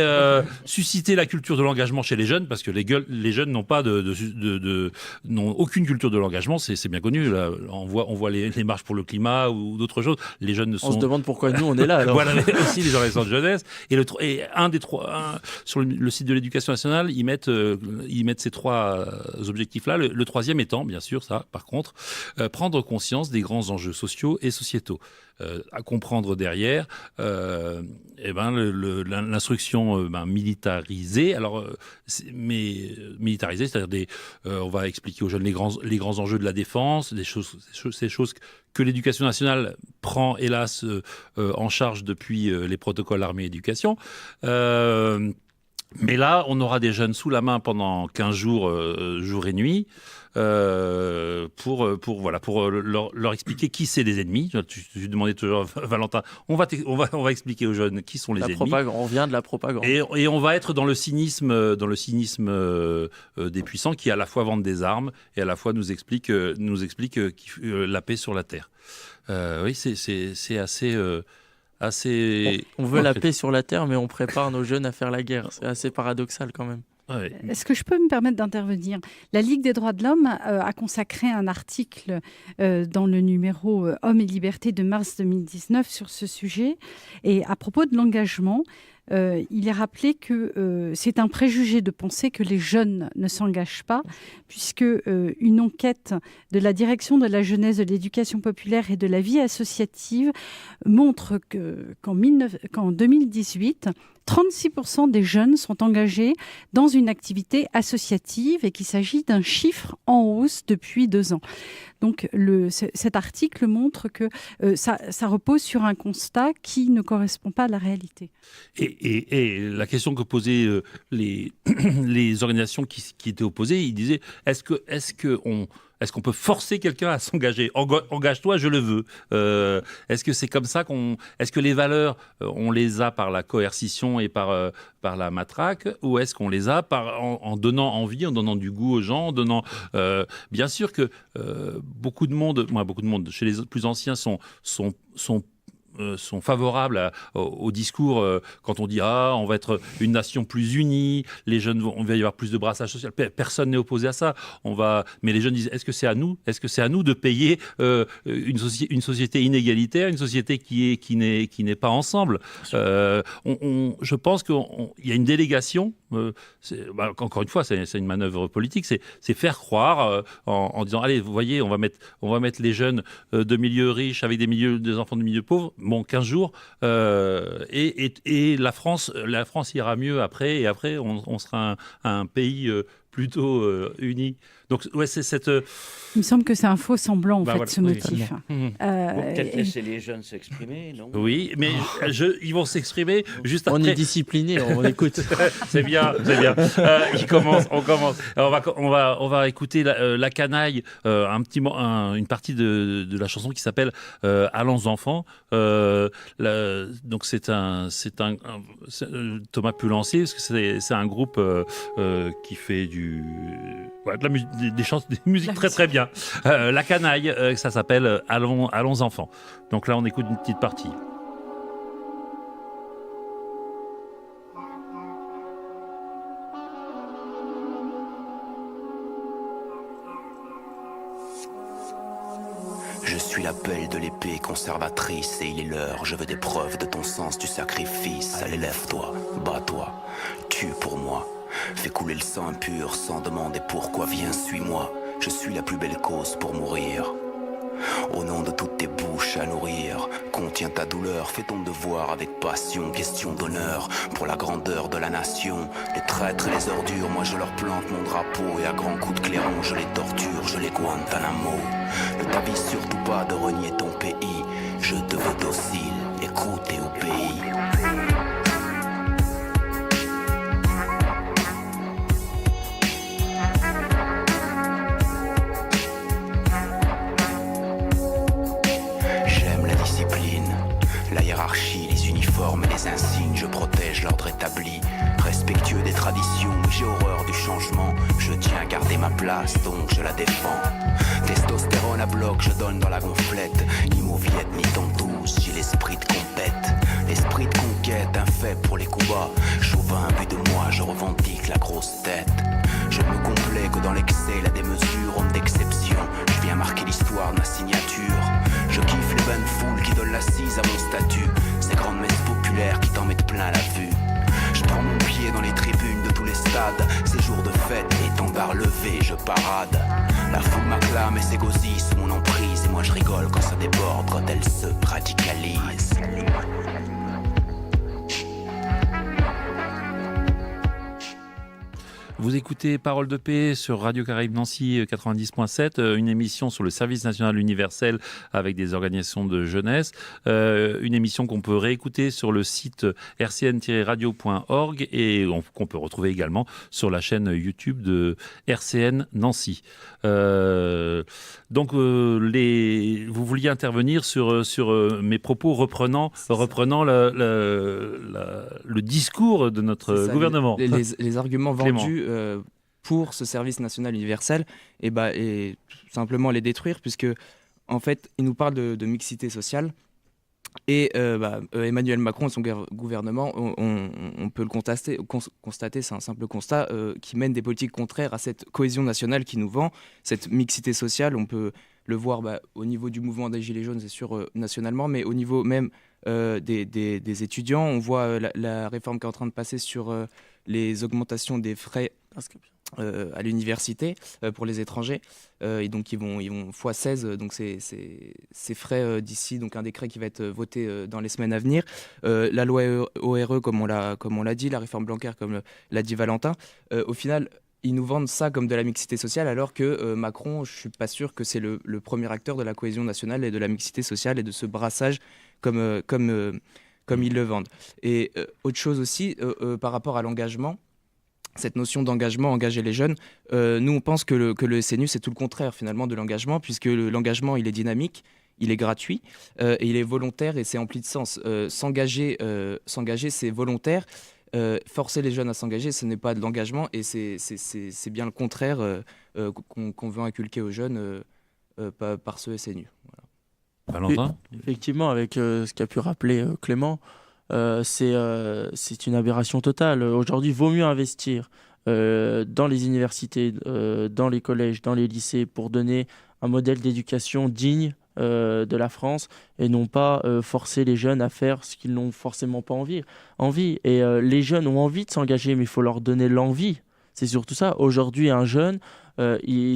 susciter la culture de l'engagement chez les jeunes, parce que les jeunes n'ont pas n'ont aucune culture de l'engagement, c'est bien connu. Là, on voit les marches pour le climat ou d'autres choses. Les jeunes On se demande pourquoi nous on est là. Alors. Voilà, aussi les organisations de jeunesse. Et sur le site de l'Éducation nationale, ils mettent ces trois objectifs-là. Le troisième étant, bien sûr, ça, par contre, prendre conscience des grands enjeux sociaux et sociétaux. À comprendre derrière, l'instruction militarisée. Alors, militarisée, c'est-à-dire on va expliquer aux jeunes les grands enjeux de la défense, ces choses que l'Éducation nationale prend, hélas, en charge depuis les protocoles armée-éducation. Mais là, on aura des jeunes sous la main pendant 15 jours, jour et nuit, pour leur expliquer qui c'est les ennemis. Tu demandais toujours, Valentin, on va expliquer aux jeunes qui sont les ennemis. On vient de la propagande. Et on va être dans le cynisme des puissants qui à la fois vendent des armes et à la fois nous expliquent la paix sur la terre. Oui, c'est assez. On veut la paix sur la terre, mais on prépare nos jeunes à faire la guerre. C'est assez paradoxal quand même. Ouais. Est-ce que je peux me permettre d'intervenir ? La Ligue des droits de l'homme a consacré un article dans le numéro Hommes et Liberté de mars 2019 sur ce sujet. Et à propos de l'engagement, il est rappelé que c'est un préjugé de penser que les jeunes ne s'engagent pas, puisque une enquête de la Direction de la jeunesse, de l'éducation populaire et de la vie associative montre qu'en 2018, 36% des jeunes sont engagés dans une activité associative et qu'il s'agit d'un chiffre en hausse depuis 2 ans. Donc cet article montre que ça repose sur un constat qui ne correspond pas à la réalité. Et la question que posaient les organisations qui étaient opposées, ils disaient est-ce est-ce qu'on peut forcer quelqu'un à s'engager? Engage-toi, je le veux. Est-ce que c'est comme ça est-ce que les valeurs, on les a par la coercition et par la matraque, ou est-ce qu'on les a en donnant envie, en donnant du goût aux gens, en donnant... bien sûr que beaucoup de monde, chez les plus anciens, sont favorables au discours quand on dit on va être une nation plus unie, les jeunes on va y avoir plus de brassage social. Personne n'est opposé à ça. Mais les jeunes disent est-ce que c'est à nous de payer une société inégalitaire, une société qui n'est pas ensemble. Je pense qu'il y a une délégation. Encore une fois, c'est une manœuvre politique. C'est faire croire en disant allez, vous voyez, on va mettre les jeunes de milieux riches avec des enfants de milieux pauvres. 15 jours, et la France ira mieux après, et après on sera un pays plutôt uni. Donc ouais, c'est cette... Il me semble que c'est un faux semblant, en fait, voilà, ce motif. Peut-être laisser les jeunes s'exprimer, non? Oui, mais ils vont s'exprimer juste après. On est discipliné, on écoute. C'est bien. On commence. Alors, on va écouter la canaille, une partie de la chanson qui s'appelle Allons enfants. Donc c'est Thomas peut lancer, parce que c'est un groupe qui fait des musiques très très bien. La canaille, ça s'appelle Allons enfants. Donc là on écoute une petite partie. Je suis l'appel de l'épée conservatrice et il est l'heure, je veux des preuves de ton sens du sacrifice. Allez, lève-toi, bats-toi, tue pour moi. Fais couler le sang impur sans demander pourquoi, viens, suis-moi. Je suis la plus belle cause pour mourir. Au nom de toutes tes bouches à nourrir, contiens ta douleur, fais ton devoir avec passion, question d'honneur pour la grandeur de la nation. Les traîtres et les ordures, moi je leur plante mon drapeau et à grands coups de clairon je les torture, je les Guantanamo. Ne t'avise surtout pas de renier ton pays, je te veux docile, écoute et obéis. Les uniformes et les insignes, je protège l'ordre établi. Respectueux des traditions, mais j'ai horreur du changement. Je tiens à garder ma place, donc je la défends. Testostérone à bloc, je donne dans la gonflette. Ni mauviette, ni tantouze, j'ai l'esprit de compète. L'esprit de conquête, un fait pour les combats. Chauvin, vu de moi, je revendique la grosse tête. Je me complais que dans l'excès, la démesure, homme d'exception. Je viens marquer l'histoire de ma signature. Je kiffe les bonnes foules qui donnent l'assise à mon statut. Ces grandes messes populaires qui t'en mettent plein la vue. Je prends mon pied dans les tribunes de tous les stades. Ces jours de fête, étendard levé, je parade. La foule m'acclame et s'égosille sous mon emprise. Et moi je rigole quand ça déborde, quand elle se radicalise. Vous écoutez Parole de paix sur Radio Caraïbes Nancy 90.7, une émission sur le service national universel avec des organisations de jeunesse, une émission qu'on peut réécouter sur le site rcn-radio.org et qu'on peut retrouver également sur la chaîne YouTube de RCN Nancy. Donc, vous vouliez intervenir sur mes propos reprenant le discours de notre gouvernement. Les arguments Clément. vendus pour ce service national universel, et tout simplement les détruire, puisque en fait, il nous parle de mixité sociale. Et Emmanuel Macron et son gouvernement, on peut le constater, c'est un simple constat, qui mène des politiques contraires à cette cohésion nationale qui nous vend, cette mixité sociale. On peut le voir au niveau du mouvement des Gilets jaunes, c'est sûr, nationalement, mais au niveau même des étudiants. On voit la réforme qui est en train de passer sur les augmentations des frais à l'université pour les étrangers, et donc ils vont x16, donc ces frais d'ici, donc un décret qui va être voté dans les semaines à venir, la loi ORE comme on l'a dit, la réforme Blanquer comme l'a dit Valentin. Au final, ils nous vendent ça comme de la mixité sociale, alors que Macron, je suis pas sûr que c'est le premier acteur de la cohésion nationale et de la mixité sociale et de ce brassage comme ils le vendent. Et autre chose aussi, par rapport à l'engagement, cette notion d'engagement, engager les jeunes. Nous, on pense que le SNU, c'est tout le contraire finalement de l'engagement, puisque l'engagement, il est dynamique, il est gratuit, et il est volontaire et c'est empli de sens. S'engager, c'est volontaire. Forcer les jeunes à s'engager, ce n'est pas de l'engagement, et c'est bien le contraire qu'on veut inculquer aux jeunes par ce SNU. Voilà. Valentin ? Effectivement, avec ce qu'a pu rappeler Clément, c'est une aberration totale. Aujourd'hui, il vaut mieux investir dans les universités, dans les collèges, dans les lycées, pour donner un modèle d'éducation digne de la France, et non pas forcer les jeunes à faire ce qu'ils n'ont forcément pas envie. Et les jeunes ont envie de s'engager, mais il faut leur donner l'envie. C'est surtout ça. Aujourd'hui, un jeune,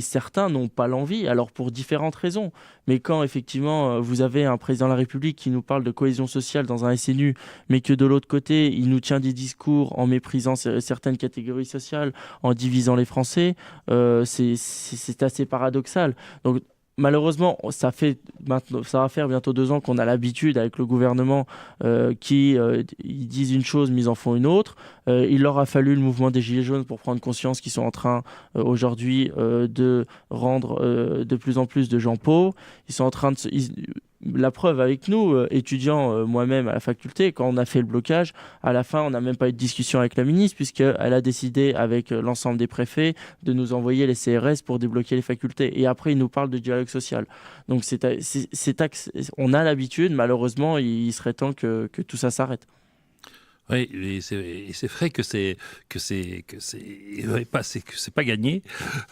certains n'ont pas l'envie, alors pour différentes raisons. Mais quand effectivement vous avez un président de la République qui nous parle de cohésion sociale dans un SNU, mais que de l'autre côté, il nous tient des discours en méprisant certaines catégories sociales, en divisant les Français, c'est assez paradoxal. Donc, malheureusement, ça va faire bientôt 2 ans qu'on a l'habitude avec le gouvernement ils disent une chose mais ils en font une autre. Il leur a fallu le mouvement des Gilets jaunes pour prendre conscience qu'ils sont en train aujourd'hui de rendre de plus en plus de gens pauvres. Ils sont en train de la preuve avec nous, étudiants, moi-même à la faculté, quand on a fait le blocage, à la fin, on n'a même pas eu de discussion avec la ministre, puisqu'elle a décidé, avec l'ensemble des préfets, de nous envoyer les CRS pour débloquer les facultés. Et après, ils nous parlent de dialogue social. Donc, on a l'habitude, malheureusement, il serait temps que tout ça s'arrête. Oui, et c'est vrai que c'est pas gagné.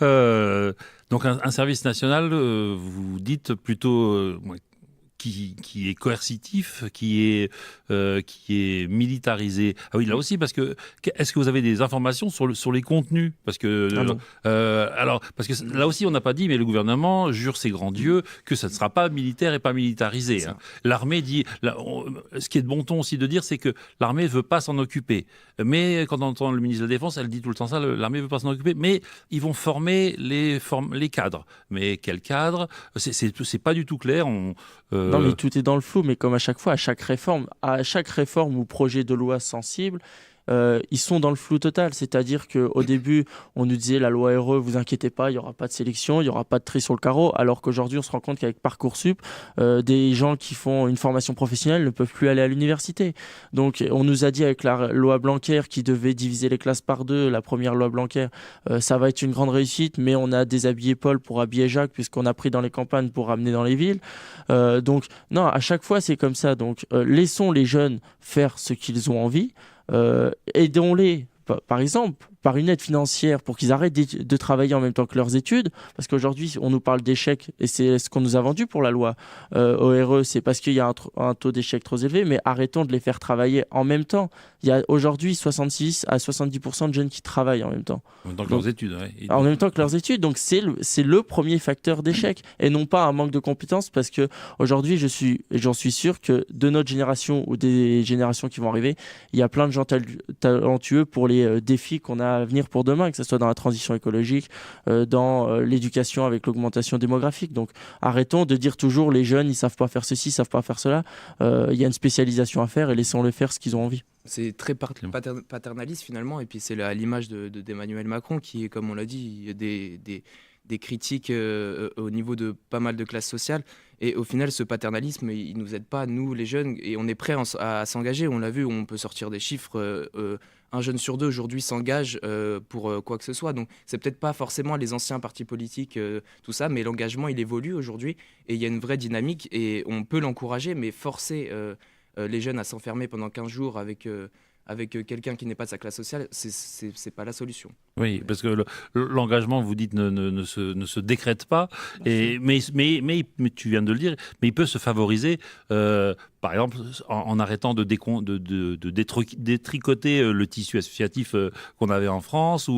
Donc, un service national, vous dites plutôt... Qui est coercitif, qui est militarisé. Ah oui, là aussi, parce que est-ce que vous avez des informations sur les contenus ? Parce que parce que là aussi, on n'a pas dit, mais le gouvernement jure ses grands dieux que ça ne sera pas militaire et pas militarisé. Hein. L'armée dit, ce qui est de bon ton aussi de dire, c'est que l'armée ne veut pas s'en occuper. Mais quand on entend le ministre de la Défense, elle dit tout le temps ça, l'armée ne veut pas s'en occuper. Mais ils vont former les cadres. Mais quels cadres ? C'est pas du tout clair. Non, mais tout est dans le flou, mais comme à chaque fois, à chaque réforme ou projet de loi sensible, ils sont dans le flou total. C'est-à-dire qu'au début, on nous disait la loi RE, vous inquiétez pas, il n'y aura pas de sélection, il n'y aura pas de tri sur le carreau, alors qu'aujourd'hui, on se rend compte qu'avec Parcoursup, des gens qui font une formation professionnelle ne peuvent plus aller à l'université. Donc, on nous a dit avec la loi Blanquer qui devait diviser les classes par 2, la première loi Blanquer, ça va être une grande réussite, mais on a déshabillé Paul pour habiller Jacques, puisqu'on a pris dans les campagnes pour ramener dans les villes. Donc, non, à chaque fois, c'est comme ça. Donc, laissons les jeunes faire ce qu'ils ont envie. Aidons-les, par exemple, par une aide financière pour qu'ils arrêtent de travailler en même temps que leurs études, parce qu'aujourd'hui on nous parle d'échec et c'est ce qu'on nous a vendu pour la loi ORE, c'est parce qu'il y a un taux d'échec trop élevé, mais arrêtons de les faire travailler en même temps. Il y a aujourd'hui 66 à 70% de jeunes qui travaillent en même temps. En même temps que leurs études, ouais. En même temps que leurs études, donc c'est le premier facteur d'échec et non pas un manque de compétences, parce que aujourd'hui j'en suis sûr que de notre génération ou des générations qui vont arriver, il y a plein de gens talentueux pour les défis qu'on a à venir pour demain, que ce soit dans la transition écologique, dans l'éducation avec l'augmentation démographique. Donc arrêtons de dire toujours les jeunes ils savent pas faire ceci, ils savent pas faire cela. Il y a une spécialisation à faire et laissons-les faire ce qu'ils ont envie. C'est très paternaliste finalement, et puis c'est à l'image d'Emmanuel Macron qui est, comme on l'a dit, des critiques au niveau de pas mal de classes sociales. Et au final, ce paternalisme, il ne nous aide pas, nous les jeunes, et on est prêts à s'engager. On l'a vu, on peut sortir des chiffres. Un jeune sur 2 aujourd'hui s'engage pour quoi que ce soit. Donc c'est peut-être pas forcément les anciens partis politiques, tout ça, mais l'engagement, il évolue aujourd'hui. Et il y a une vraie dynamique, et on peut l'encourager, mais forcer les jeunes à s'enfermer pendant 15 jours avec quelqu'un qui n'est pas de sa classe sociale, c'est pas la solution. Oui, parce que l'engagement, vous dites, ne se décrète pas, mais tu viens de le dire, mais il peut se favoriser, par exemple, en arrêtant de détricoter le tissu associatif qu'on avait en France.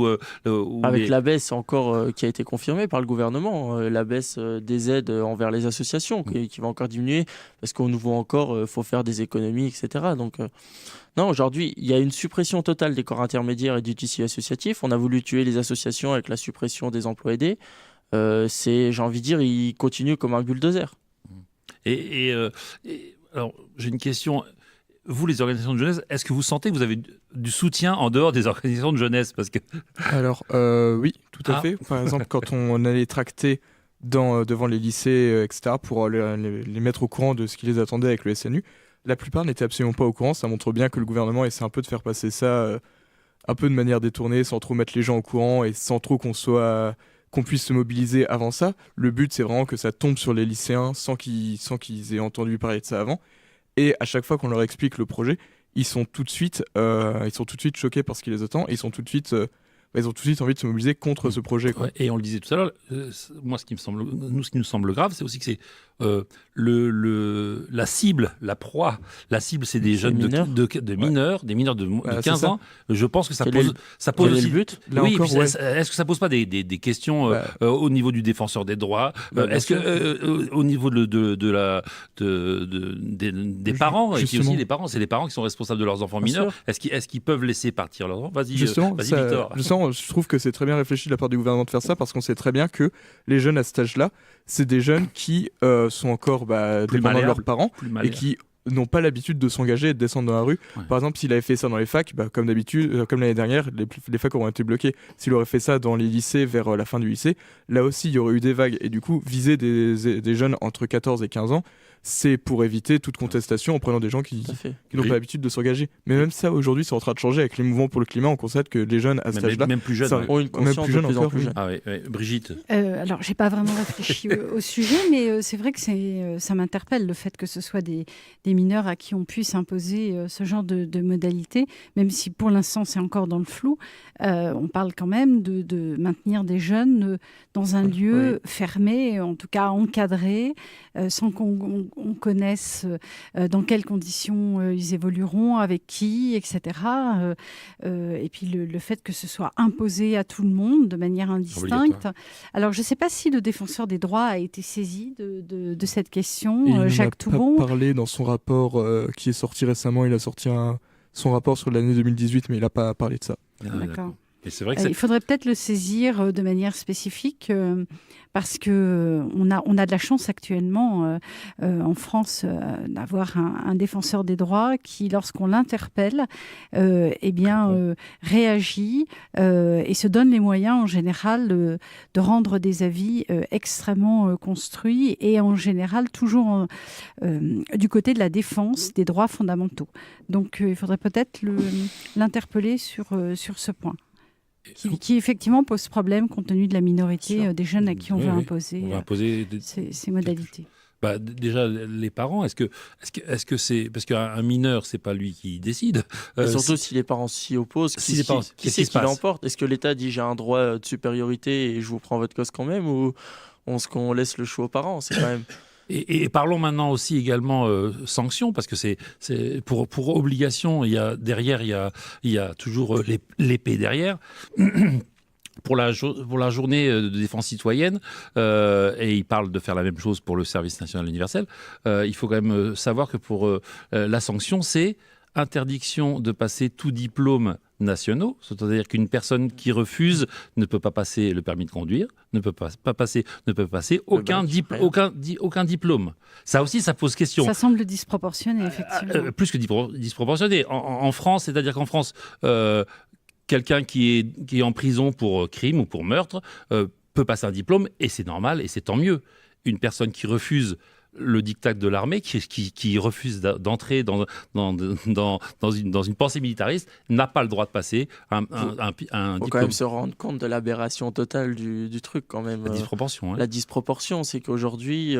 Avec la baisse encore qui a été confirmée par le gouvernement, la baisse des aides envers les associations, qui va encore diminuer, parce qu'on nous voit encore, faut faire des économies, etc. Donc... Non, aujourd'hui, il y a une suppression totale des corps intermédiaires et du tissu associatif. On a voulu tuer les associations avec la suppression des emplois aidés. J'ai envie de dire, il continue comme un bulldozer. Alors, j'ai une question. vous, les organisations de jeunesse, est-ce que vous sentez que vous avez du soutien en dehors des organisations de jeunesse? Parce que... Alors, oui, tout à fait. Par exemple, quand on allait tracter devant les lycées, etc., pour les mettre au courant de ce qui les attendait avec le SNU, la plupart n'étaient absolument pas au courant. Ça montre bien que le gouvernement essaie un peu de faire passer ça un peu de manière détournée, sans trop mettre les gens au courant et sans trop qu'on puisse se mobiliser avant ça. Le but, c'est vraiment que ça tombe sur les lycéens sans qu'ils aient entendu parler de ça avant. Et à chaque fois qu'on leur explique le projet, ils sont tout de suite choqués par ce qui les attend et ils ont tout de suite envie de se mobiliser contre ce projet, quoi. Ouais, et on le disait tout à l'heure, ce qui nous semble grave, c'est aussi que c'est la cible, la proie. La cible, c'est des jeunes de mineurs, des mineurs de 15 ans. Je pense que ça pose aussi le but. Est-ce que ça pose pas des questions au niveau du défenseur des droits? Est-ce que au niveau des parents, et qui aussi les parents, c'est les parents qui sont responsables de leurs enfants mineurs. Est-ce qu'ils peuvent laisser partir leurs enfants? Vas-y, Victor. Je trouve que c'est très bien réfléchi de la part du gouvernement de faire ça, parce qu'on sait très bien que les jeunes à cet âge-là, c'est des jeunes qui sont encore dépendants de leurs parents et qui n'ont pas l'habitude de s'engager et de descendre dans la rue. Ouais. Par exemple, s'il avait fait ça dans les facs, comme d'habitude, comme l'année dernière, les facs auraient été bloqués. S'il aurait fait ça dans les lycées vers la fin du lycée, là aussi il y aurait eu des vagues. Et du coup, viser des jeunes entre 14 et 15 ans, c'est pour éviter toute contestation en prenant des gens qui n'ont pas l'habitude de s'engager. Mais même ça, aujourd'hui, c'est en train de changer avec les mouvements pour le climat. On constate que les jeunes à cet âge-là, même plus jeunes, ont une conscience de plus en plus jeune. Ah oui. Brigitte. Alors, j'ai pas vraiment réfléchi au sujet, mais c'est vrai que ça m'interpelle le fait que ce soit des mineurs à qui on puisse imposer ce genre de modalités, même si pour l'instant c'est encore dans le flou. On parle quand même de maintenir des jeunes dans un lieu fermé, en tout cas encadré, sans qu'on connaisse dans quelles conditions ils évolueront, avec qui, etc. Et puis le fait que ce soit imposé à tout le monde de manière indistincte. Alors je ne sais pas si le défenseur des droits a été saisi de cette question, Jacques Toubon. Il en a parlé dans son rapport qui est sorti récemment. Il a sorti son rapport sur l'année 2018, mais il n'a pas parlé de ça. D'accord. Et c'est vrai que il faudrait peut-être le saisir de manière spécifique parce qu'on a de la chance actuellement en France d'avoir un défenseur des droits qui, lorsqu'on l'interpelle, réagit et se donne les moyens en général de rendre des avis extrêmement construits et en général toujours du côté de la défense des droits fondamentaux. Donc il faudrait peut-être l'interpeller sur ce point. Qui effectivement pose problème compte tenu de la minorité des jeunes à qui on veut imposer ces modalités. Déjà, les parents, est-ce que c'est parce qu'un mineur, c'est pas lui qui décide. Surtout si les parents s'y opposent, qui c'est qui l'emporte? Est-ce que l'État dit j'ai un droit de supériorité et je vous prends votre cause quand même, ou qu'on laisse le choix aux parents? C'est quand même. Et parlons maintenant aussi également sanctions, parce que c'est pour obligation, il y a toujours l'épée derrière. Pour la journée de défense citoyenne, et il parle de faire la même chose pour le service national universel, il faut quand même savoir que pour la sanction, c'est interdiction de passer tout diplôme nationaux, c'est-à-dire qu'une personne qui refuse ne peut pas passer le permis de conduire, ne peut pas passer aucun diplôme. Ça aussi, ça pose question. Ça semble disproportionné, effectivement. Plus que disproportionné. En France, c'est-à-dire qu'en France, quelqu'un qui est en prison pour crime ou pour meurtre peut passer un diplôme, et c'est normal, et c'est tant mieux. Une personne qui refuse le diktat de l'armée, qui refuse d'entrer dans une pensée militariste, n'a pas le droit de passer un diplôme. Faut quand même se rendre compte de l'aberration totale du truc, quand même. La disproportion. La disproportion, c'est qu'aujourd'hui,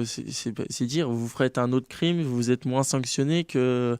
c'est dire, vous ferez un autre crime, vous êtes moins sanctionné que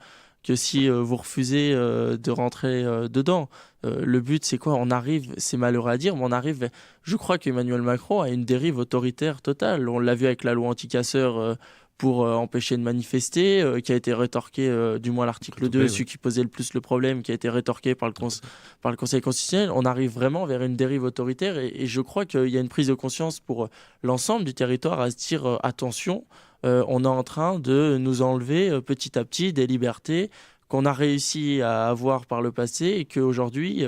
si vous refusez de rentrer dedans. Le but, c'est quoi? On arrive, c'est malheureux à dire, mais je crois qu'Emmanuel Macron a une dérive autoritaire totale. On l'a vu avec la loi anti-casseurs pour empêcher de manifester, qui a été rétorqué, du moins l'article 2, celui qui posait le plus le problème, qui a été rétorqué par le Conseil constitutionnel. On arrive vraiment vers une dérive autoritaire, et je crois qu'il y a une prise de conscience pour l'ensemble du territoire à se dire attention, on est en train de nous enlever petit à petit des libertés qu'on a réussi à avoir par le passé, et qu'aujourd'hui,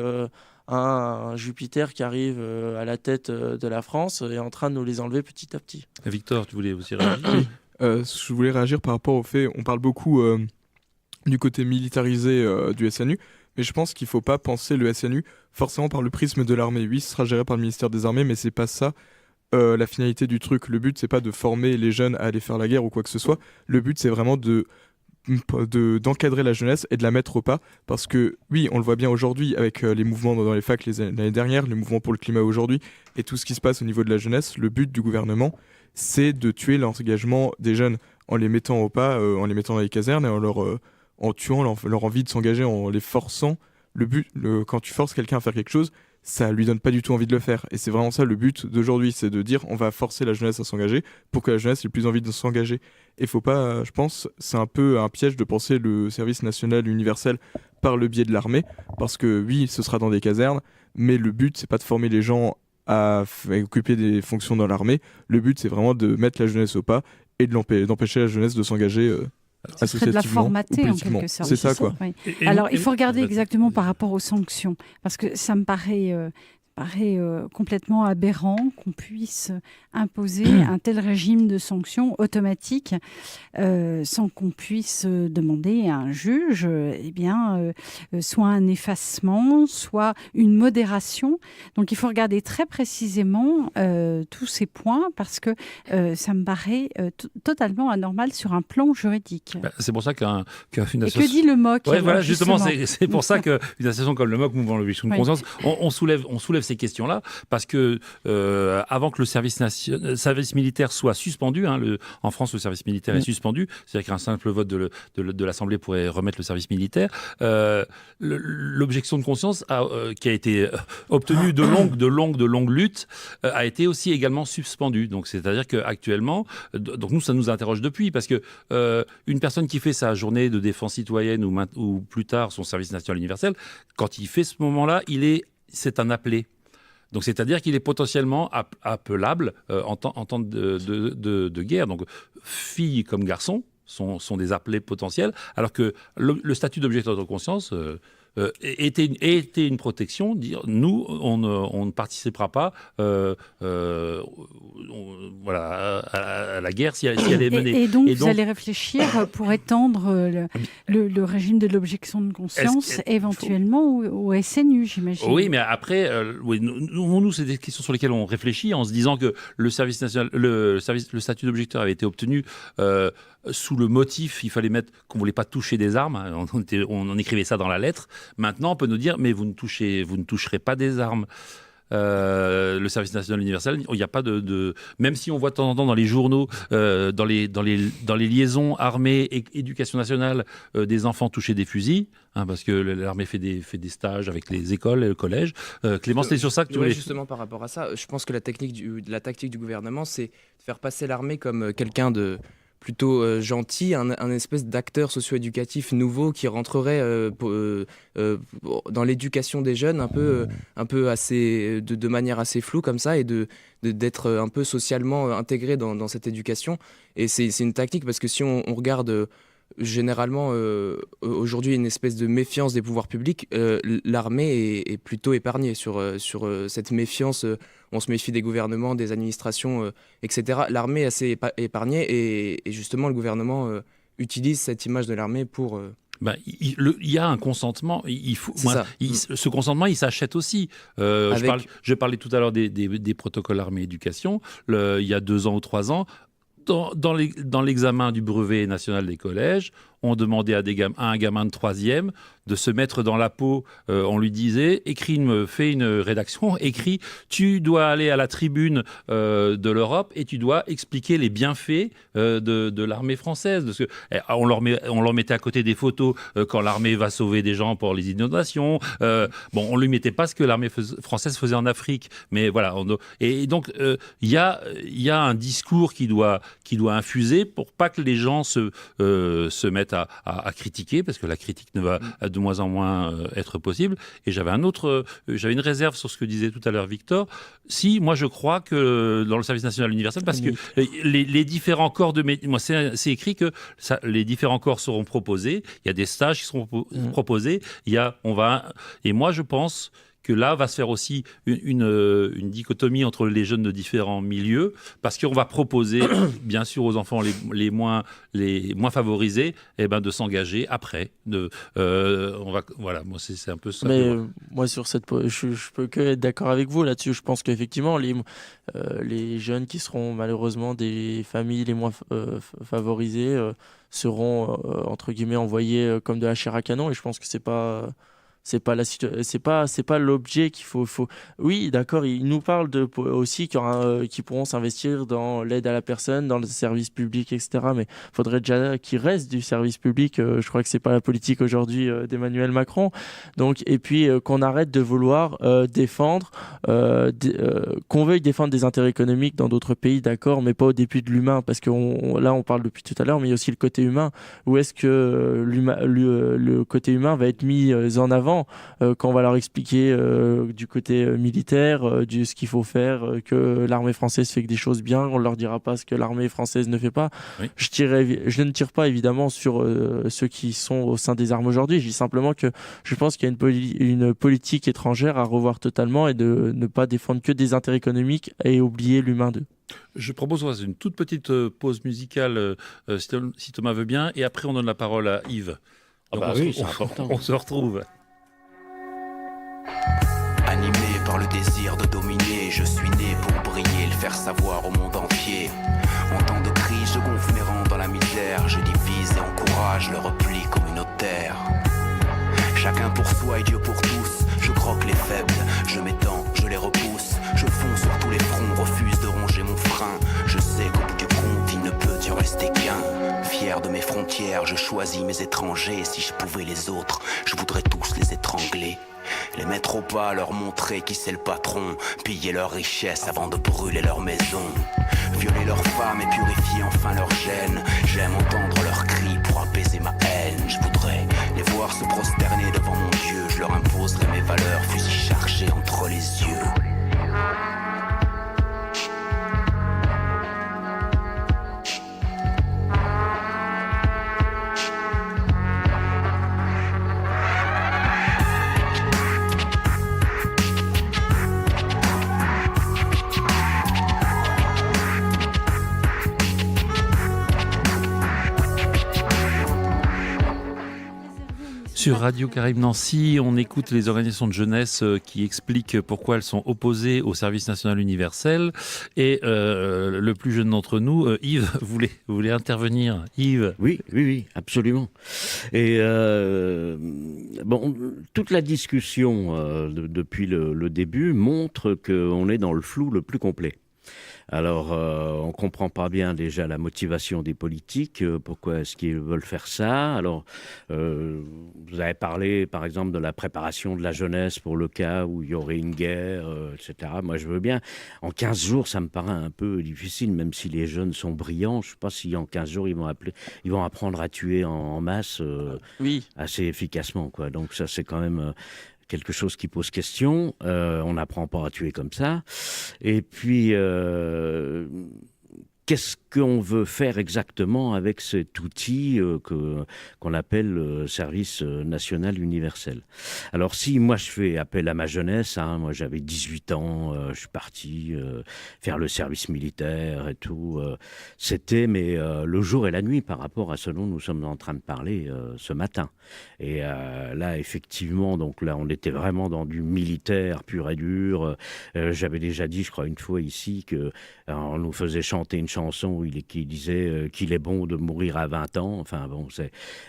un Jupiter qui arrive à la tête de la France est en train de nous les enlever petit à petit. Victor, tu voulais aussi réagir? Je voulais réagir par rapport au fait, on parle beaucoup du côté militarisé du SNU. Mais je pense qu'il ne faut pas penser le SNU forcément par le prisme de l'armée. Oui, ce sera géré par le ministère des Armées, mais c'est pas ça la finalité du truc. Le but, c'est pas de former les jeunes à aller faire la guerre ou quoi que ce soit. Le but, c'est vraiment d'encadrer la jeunesse et de la mettre au pas. Parce que, oui, on le voit bien aujourd'hui avec les mouvements dans les facs l'année dernière, les mouvements pour le climat aujourd'hui, et tout ce qui se passe au niveau de la jeunesse. Le but du gouvernement, c'est de tuer l'engagement des jeunes en les mettant au pas, en les mettant dans les casernes et en tuant leur envie de s'engager, en les forçant. Quand tu forces quelqu'un à faire quelque chose, ça lui donne pas du tout envie de le faire. Et c'est vraiment ça le but d'aujourd'hui, c'est de dire on va forcer la jeunesse à s'engager pour que la jeunesse ait plus envie de s'engager. Et faut pas, je pense, c'est un peu un piège de penser le service national universel par le biais de l'armée, parce que oui, ce sera dans des casernes, mais le but c'est pas de former les gens à occuper des fonctions dans l'armée. Le but c'est vraiment de mettre la jeunesse au pas et d'empêcher la jeunesse de s'engager Ce serait de la formater en quelque sorte. C'est ça, quoi. Oui. Alors, il faut regarder exactement par rapport aux sanctions, parce que ça me paraît complètement aberrant qu'on puisse imposer un tel régime de sanctions automatique sans qu'on puisse demander à un juge soit un effacement, soit une modération. Donc il faut regarder très précisément tous ces points parce que ça me paraît totalement anormal sur un plan juridique. C'est pour ça qu'une association... Et que dit le MOC voilà, justement, c'est pour ça qu'une association comme le MOC, Mouvement l'Obligation de Conscience, on soulève ces questions-là, parce que avant que le service militaire soit suspendu, en France le service militaire est suspendu, c'est-à-dire qu'un simple vote de l'Assemblée pourrait remettre le service militaire, l'objection de conscience qui a été obtenue de longues luttes a été aussi également suspendue. Donc c'est-à-dire qu'actuellement, donc nous ça nous interroge depuis, parce que une personne qui fait sa journée de défense citoyenne ou plus tard son service national universel, quand il fait ce moment-là, c'est un appelé. Donc, c'est-à-dire qu'il est potentiellement appelable en temps de guerre. Donc, filles comme garçons sont des appelés potentiels, alors que le statut d'objecteur de conscience était une protection. Dire, nous, on ne participera pas à la guerre si elle est menée. Et donc, vous allez réfléchir pour étendre le régime de l'objection de conscience éventuellement au SNU, j'imagine. Oui, mais après, nous, c'est des questions sur lesquelles on réfléchit en se disant que le service national, le statut d'objecteur avait été obtenu sous le motif, il fallait mettre qu'on ne voulait pas toucher des armes. On écrivait ça dans la lettre. Maintenant, on peut nous dire, mais vous ne toucherez pas des armes. Le service national universel, il n'y a pas même si on voit de temps en temps dans les journaux, dans les liaisons armée et éducation nationale, des enfants toucher des fusils, parce que l'armée fait des stages avec les écoles et le collège. Clément, c'était sur ça que tu voulais... Justement, par rapport à ça, je pense que la tactique du gouvernement, c'est de faire passer l'armée comme quelqu'un de plutôt gentil, un espèce d'acteur socio-éducatif nouveau qui rentrerait dans l'éducation des jeunes un peu assez, de manière assez floue comme ça, et d'être un peu socialement intégré dans cette éducation. Et c'est une tactique, parce que si on regarde généralement aujourd'hui une espèce de méfiance des pouvoirs publics, l'armée est plutôt épargnée sur cette méfiance. On se méfie des gouvernements, des administrations, etc. L'armée est assez épargnée, et justement le gouvernement utilise cette image de l'armée pour... il y a un consentement. Ce consentement, il s'achète aussi. Je parlais tout à l'heure des protocoles armée-éducation. Il y a 2 ans ou 3 ans, dans l'examen du brevet national des collèges, on demandait à un gamin de 3e de se mettre dans la peau. On lui disait, fais une rédaction, écris, tu dois aller à la tribune de l'Europe et tu dois expliquer les bienfaits de l'armée française. Parce que, on leur mettait à côté des photos quand l'armée va sauver des gens pour les inondations. On lui mettait pas ce que l'armée française faisait en Afrique. Mais voilà. Et donc, il y a un discours qui doit infuser pour pas que les gens se mettent à critiquer, parce que la critique ne va de moins en moins être possible. Et j'avais une réserve sur ce que disait tout à l'heure Victor. Moi je crois que dans le service national universel, parce que les différents corps c'est écrit que les différents corps seront proposés. Il y a des stages qui seront proposés. Et moi je pense que là va se faire aussi une dichotomie entre les jeunes de différents milieux, parce qu'on va proposer, bien sûr, aux enfants les moins favorisés, de s'engager après. Voilà, moi c'est un peu ça. Mais moi sur je peux que être d'accord avec vous là-dessus. Je pense qu'effectivement les jeunes qui seront malheureusement des familles les moins favorisées seront entre guillemets envoyés comme de la chair à canon, et je pense que c'est pas l'objet qu'il faut. Oui, d'accord, il nous parle aussi qu'ils pourront s'investir dans l'aide à la personne, dans le service public, etc. Mais il faudrait déjà qu'ils restent du service public. Je crois que c'est pas la politique aujourd'hui d'Emmanuel Macron. Donc, et puis qu'on arrête de vouloir défendre, qu'on veuille défendre des intérêts économiques dans d'autres pays, d'accord, mais pas au début de l'humain, parce que là on parle depuis tout à l'heure, mais il y a aussi le côté humain. Où est-ce que le côté humain va être mis en avant quand on va leur expliquer du côté militaire, ce qu'il faut faire, que l'armée française fait que des choses bien, on ne leur dira pas ce que l'armée française ne fait pas. Oui. Je ne tire pas évidemment sur ceux qui sont au sein des armes aujourd'hui, je dis simplement que je pense qu'il y a une politique étrangère à revoir totalement et de ne pas défendre que des intérêts économiques et oublier l'humain d'eux. Je propose une toute petite pause musicale, si Thomas veut bien, et après on donne la parole à Yves. Donc c'est important. On se retrouve. Animé par le désir de dominer, je suis né pour briller, le faire savoir au monde entier. En temps de crise, je gonfle mes rangs dans la misère, je divise et encourage le repli communautaire. Chacun pour soi et Dieu pour tous, je croque les faibles, je m'étends, je les repousse. Je fonce sur tous les fronts, refuse de ronger mon frein. Je sais qu'au bout du compte, il ne peut y en rester qu'un. Fier de mes frontières, je choisis mes étrangers. Si je pouvais les autres, je voudrais tous les étrangler. Les mettre au pas, leur montrer qui c'est le patron. Piller leurs richesses avant de brûler leur maison. Violer leurs femmes et purifier enfin leur gêne. J'aime entendre leurs cris pour apaiser ma haine. Je voudrais les voir se prosterner devant mon Dieu. Je leur imposerai mes valeurs, fusil chargé entre les yeux. Sur Radio Caraïbes Nancy, on écoute les organisations de jeunesse qui expliquent pourquoi elles sont opposées au service national universel. Et le plus jeune d'entre nous, Yves, voulait intervenir. Yves. Oui, absolument. Et toute la discussion depuis le début montre qu'on est dans le flou le plus complet. Alors, on ne comprend pas bien déjà la motivation des politiques, pourquoi est-ce qu'ils veulent faire ça. Alors, vous avez parlé, par exemple, de la préparation de la jeunesse pour le cas où il y aurait une guerre, etc. Moi, je veux bien. En 15 jours, ça me paraît un peu difficile, même si les jeunes sont brillants. Je ne sais pas si en 15 jours, ils vont apprendre à tuer en masse assez efficacement, quoi. Donc ça, c'est quand même... quelque chose qui pose question. On n'apprend pas à tuer comme ça. Et puis, qu'est-ce qu'on veut faire exactement avec cet outil qu'on appelle service national universel? Alors, si moi je fais appel à ma jeunesse, moi j'avais 18 ans, je suis parti faire le service militaire et tout. C'était le jour et la nuit par rapport à ce dont nous sommes en train de parler ce matin. Et là, effectivement, donc là, on était vraiment dans du militaire pur et dur. J'avais déjà dit, je crois, une fois ici, qu'on nous faisait chanter une chanson qui disait qu'il est bon de mourir à 20 ans. Enfin, bon,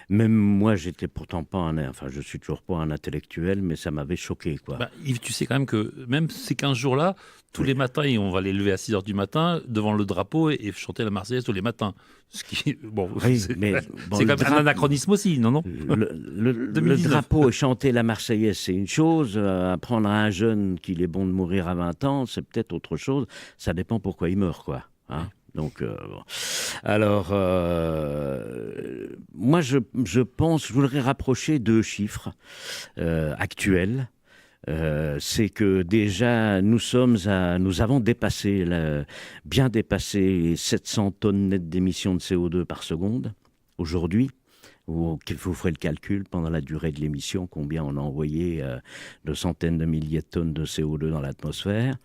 même moi, j'étais pourtant pas je suis toujours pas un intellectuel, mais ça m'avait choqué, quoi. Yves, tu sais quand même que même ces 15 jours-là, tous les matins, et on va les lever à 6h du matin devant le drapeau et chanter la Marseillaise tous les matins. Ce qui, c'est quand même un anachronisme aussi, non? Le drapeau et chanter la Marseillaise, c'est une chose. Apprendre à un jeune qu'il est bon de mourir à 20 ans, c'est peut-être autre chose. Ça dépend pourquoi il meurt, quoi. Donc, alors, moi, je pense, je voudrais rapprocher deux chiffres actuels. C'est que déjà, nous avons bien dépassé les 700 tonnes nettes d'émissions de CO2 par seconde aujourd'hui. vous ferez le calcul pendant la durée de l'émission, combien on a envoyé de centaines de milliers de tonnes de CO2 dans l'atmosphère.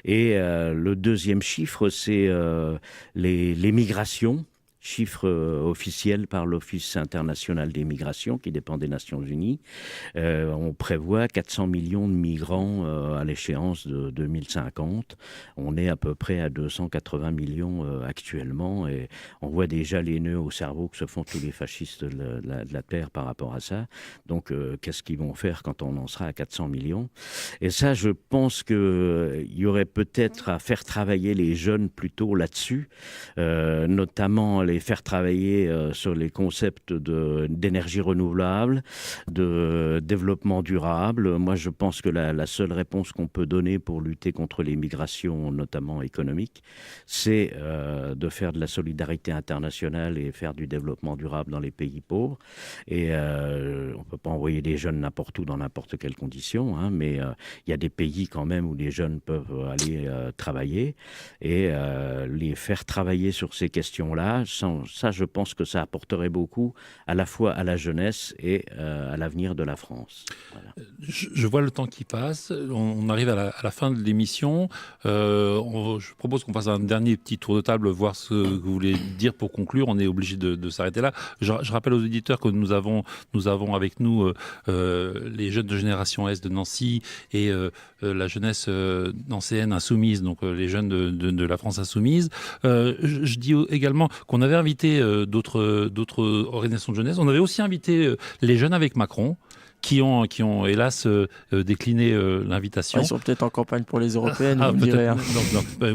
Et le deuxième chiffre, c'est les migrations. Chiffre officiel par l'Office international des migrations qui dépend des Nations Unies. On prévoit 400 millions de migrants à l'échéance de 2050. On est à peu près à 280 millions actuellement et on voit déjà les nœuds au cerveau que se font tous les fascistes de la Terre par rapport à ça. Donc qu'est-ce qu'ils vont faire quand on en sera à 400 millions? Et ça, je pense qu'il y aurait peut-être à faire travailler les jeunes plutôt là-dessus, notamment les faire travailler sur les concepts d'énergie renouvelable, de développement durable. Moi, je pense que la seule réponse qu'on peut donner pour lutter contre les migrations, notamment économiques, c'est de faire de la solidarité internationale et faire du développement durable dans les pays pauvres. Et on ne peut pas envoyer des jeunes n'importe où, dans n'importe quelles conditions, hein, mais il y a des pays quand même où les jeunes peuvent aller travailler et les faire travailler sur ces questions-là. Ça, je pense que ça apporterait beaucoup à la fois à la jeunesse et à l'avenir de la France. Voilà. Je vois le temps qui passe. On arrive à la fin de l'émission. Je propose qu'on fasse un dernier petit tour de table, voir ce que vous voulez dire pour conclure. On est obligé de s'arrêter là. Je rappelle aux auditeurs que nous avons avec nous les jeunes de Génération S de Nancy et la jeunesse nancéenne insoumise, donc les jeunes de la France insoumise. Je dis également qu'on avait invité d'autres organisations de jeunesse. On avait aussi invité les jeunes avec Macron, qui ont hélas décliné l'invitation. Ils sont peut-être en campagne pour les européennes, vous me direz. Hein.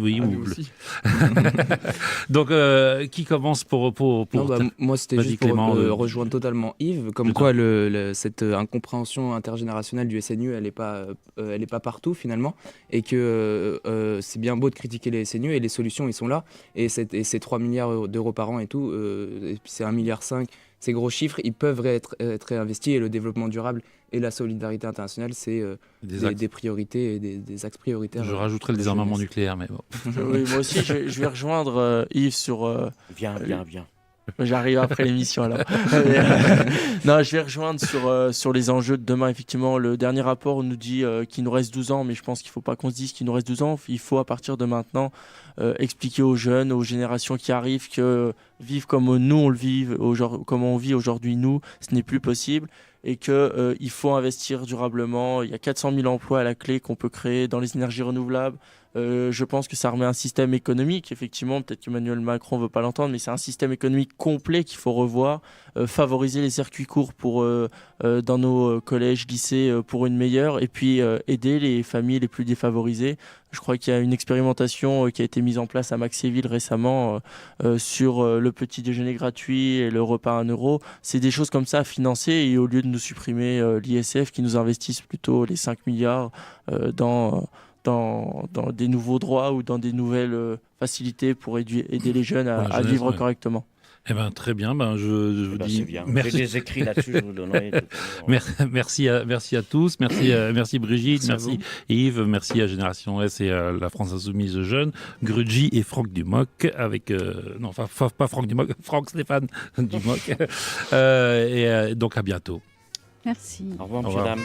Oui, ou aussi. Donc, qui commence pour moi, c'était juste Clément, pour rejoindre totalement Yves, comme quoi cette incompréhension internationale du SNU, elle n'est pas partout finalement, et que c'est bien beau de critiquer les SNU, et les solutions, ils sont là, et c'est 3 milliards d'euros par an et tout, et puis c'est 1,5 milliard. Ces gros chiffres, ils peuvent être réinvestis, et le développement durable et la solidarité internationale, c'est des priorités et des axes prioritaires. Je rajouterai le désarmement nucléaire, mais bon. Oui, moi aussi, je vais rejoindre Yves sur... Viens. J'arrive après l'émission alors. Non, je vais rejoindre sur les enjeux de demain. Effectivement, le dernier rapport nous dit qu'il nous reste 12 ans, mais je pense qu'il ne faut pas qu'on se dise qu'il nous reste 12 ans. Il faut à partir de maintenant expliquer aux jeunes, aux générations qui arrivent, que vivre comme nous on le vit, comme on vit aujourd'hui nous, ce n'est plus possible. Et qu'il faut investir durablement. Il y a 400 000 emplois à la clé qu'on peut créer dans les énergies renouvelables. Je pense que ça remet un système économique. Effectivement, peut-être qu'Emmanuel Macron ne veut pas l'entendre, mais c'est un système économique complet qu'il faut revoir. Favoriser les circuits courts dans nos collèges, lycées pour une meilleure. Et puis aider les familles les plus défavorisées. Je crois qu'il y a une expérimentation qui a été mise en place à Maxéville récemment sur le petit déjeuner gratuit et le repas à 1 euro. C'est des choses comme ça à financer, et au lieu de nous supprimer l'ISF, qui nous investissent plutôt les 5 milliards dans des nouveaux droits ou dans des nouvelles facilités pour aider les jeunes à vivre correctement. Eh ben, très bien. Je vous dis merci. J'ai des écrits là-dessus, je vous donnerai. Merci à tous. Merci Brigitte, merci Yves, merci à Génération S et à la France Insoumise Jeune, Grudgy et Franck Dumoc avec pas Franck Dumoc, Franck Stéphane Dumoc. Et donc à bientôt. Merci. Au revoir, mesdames.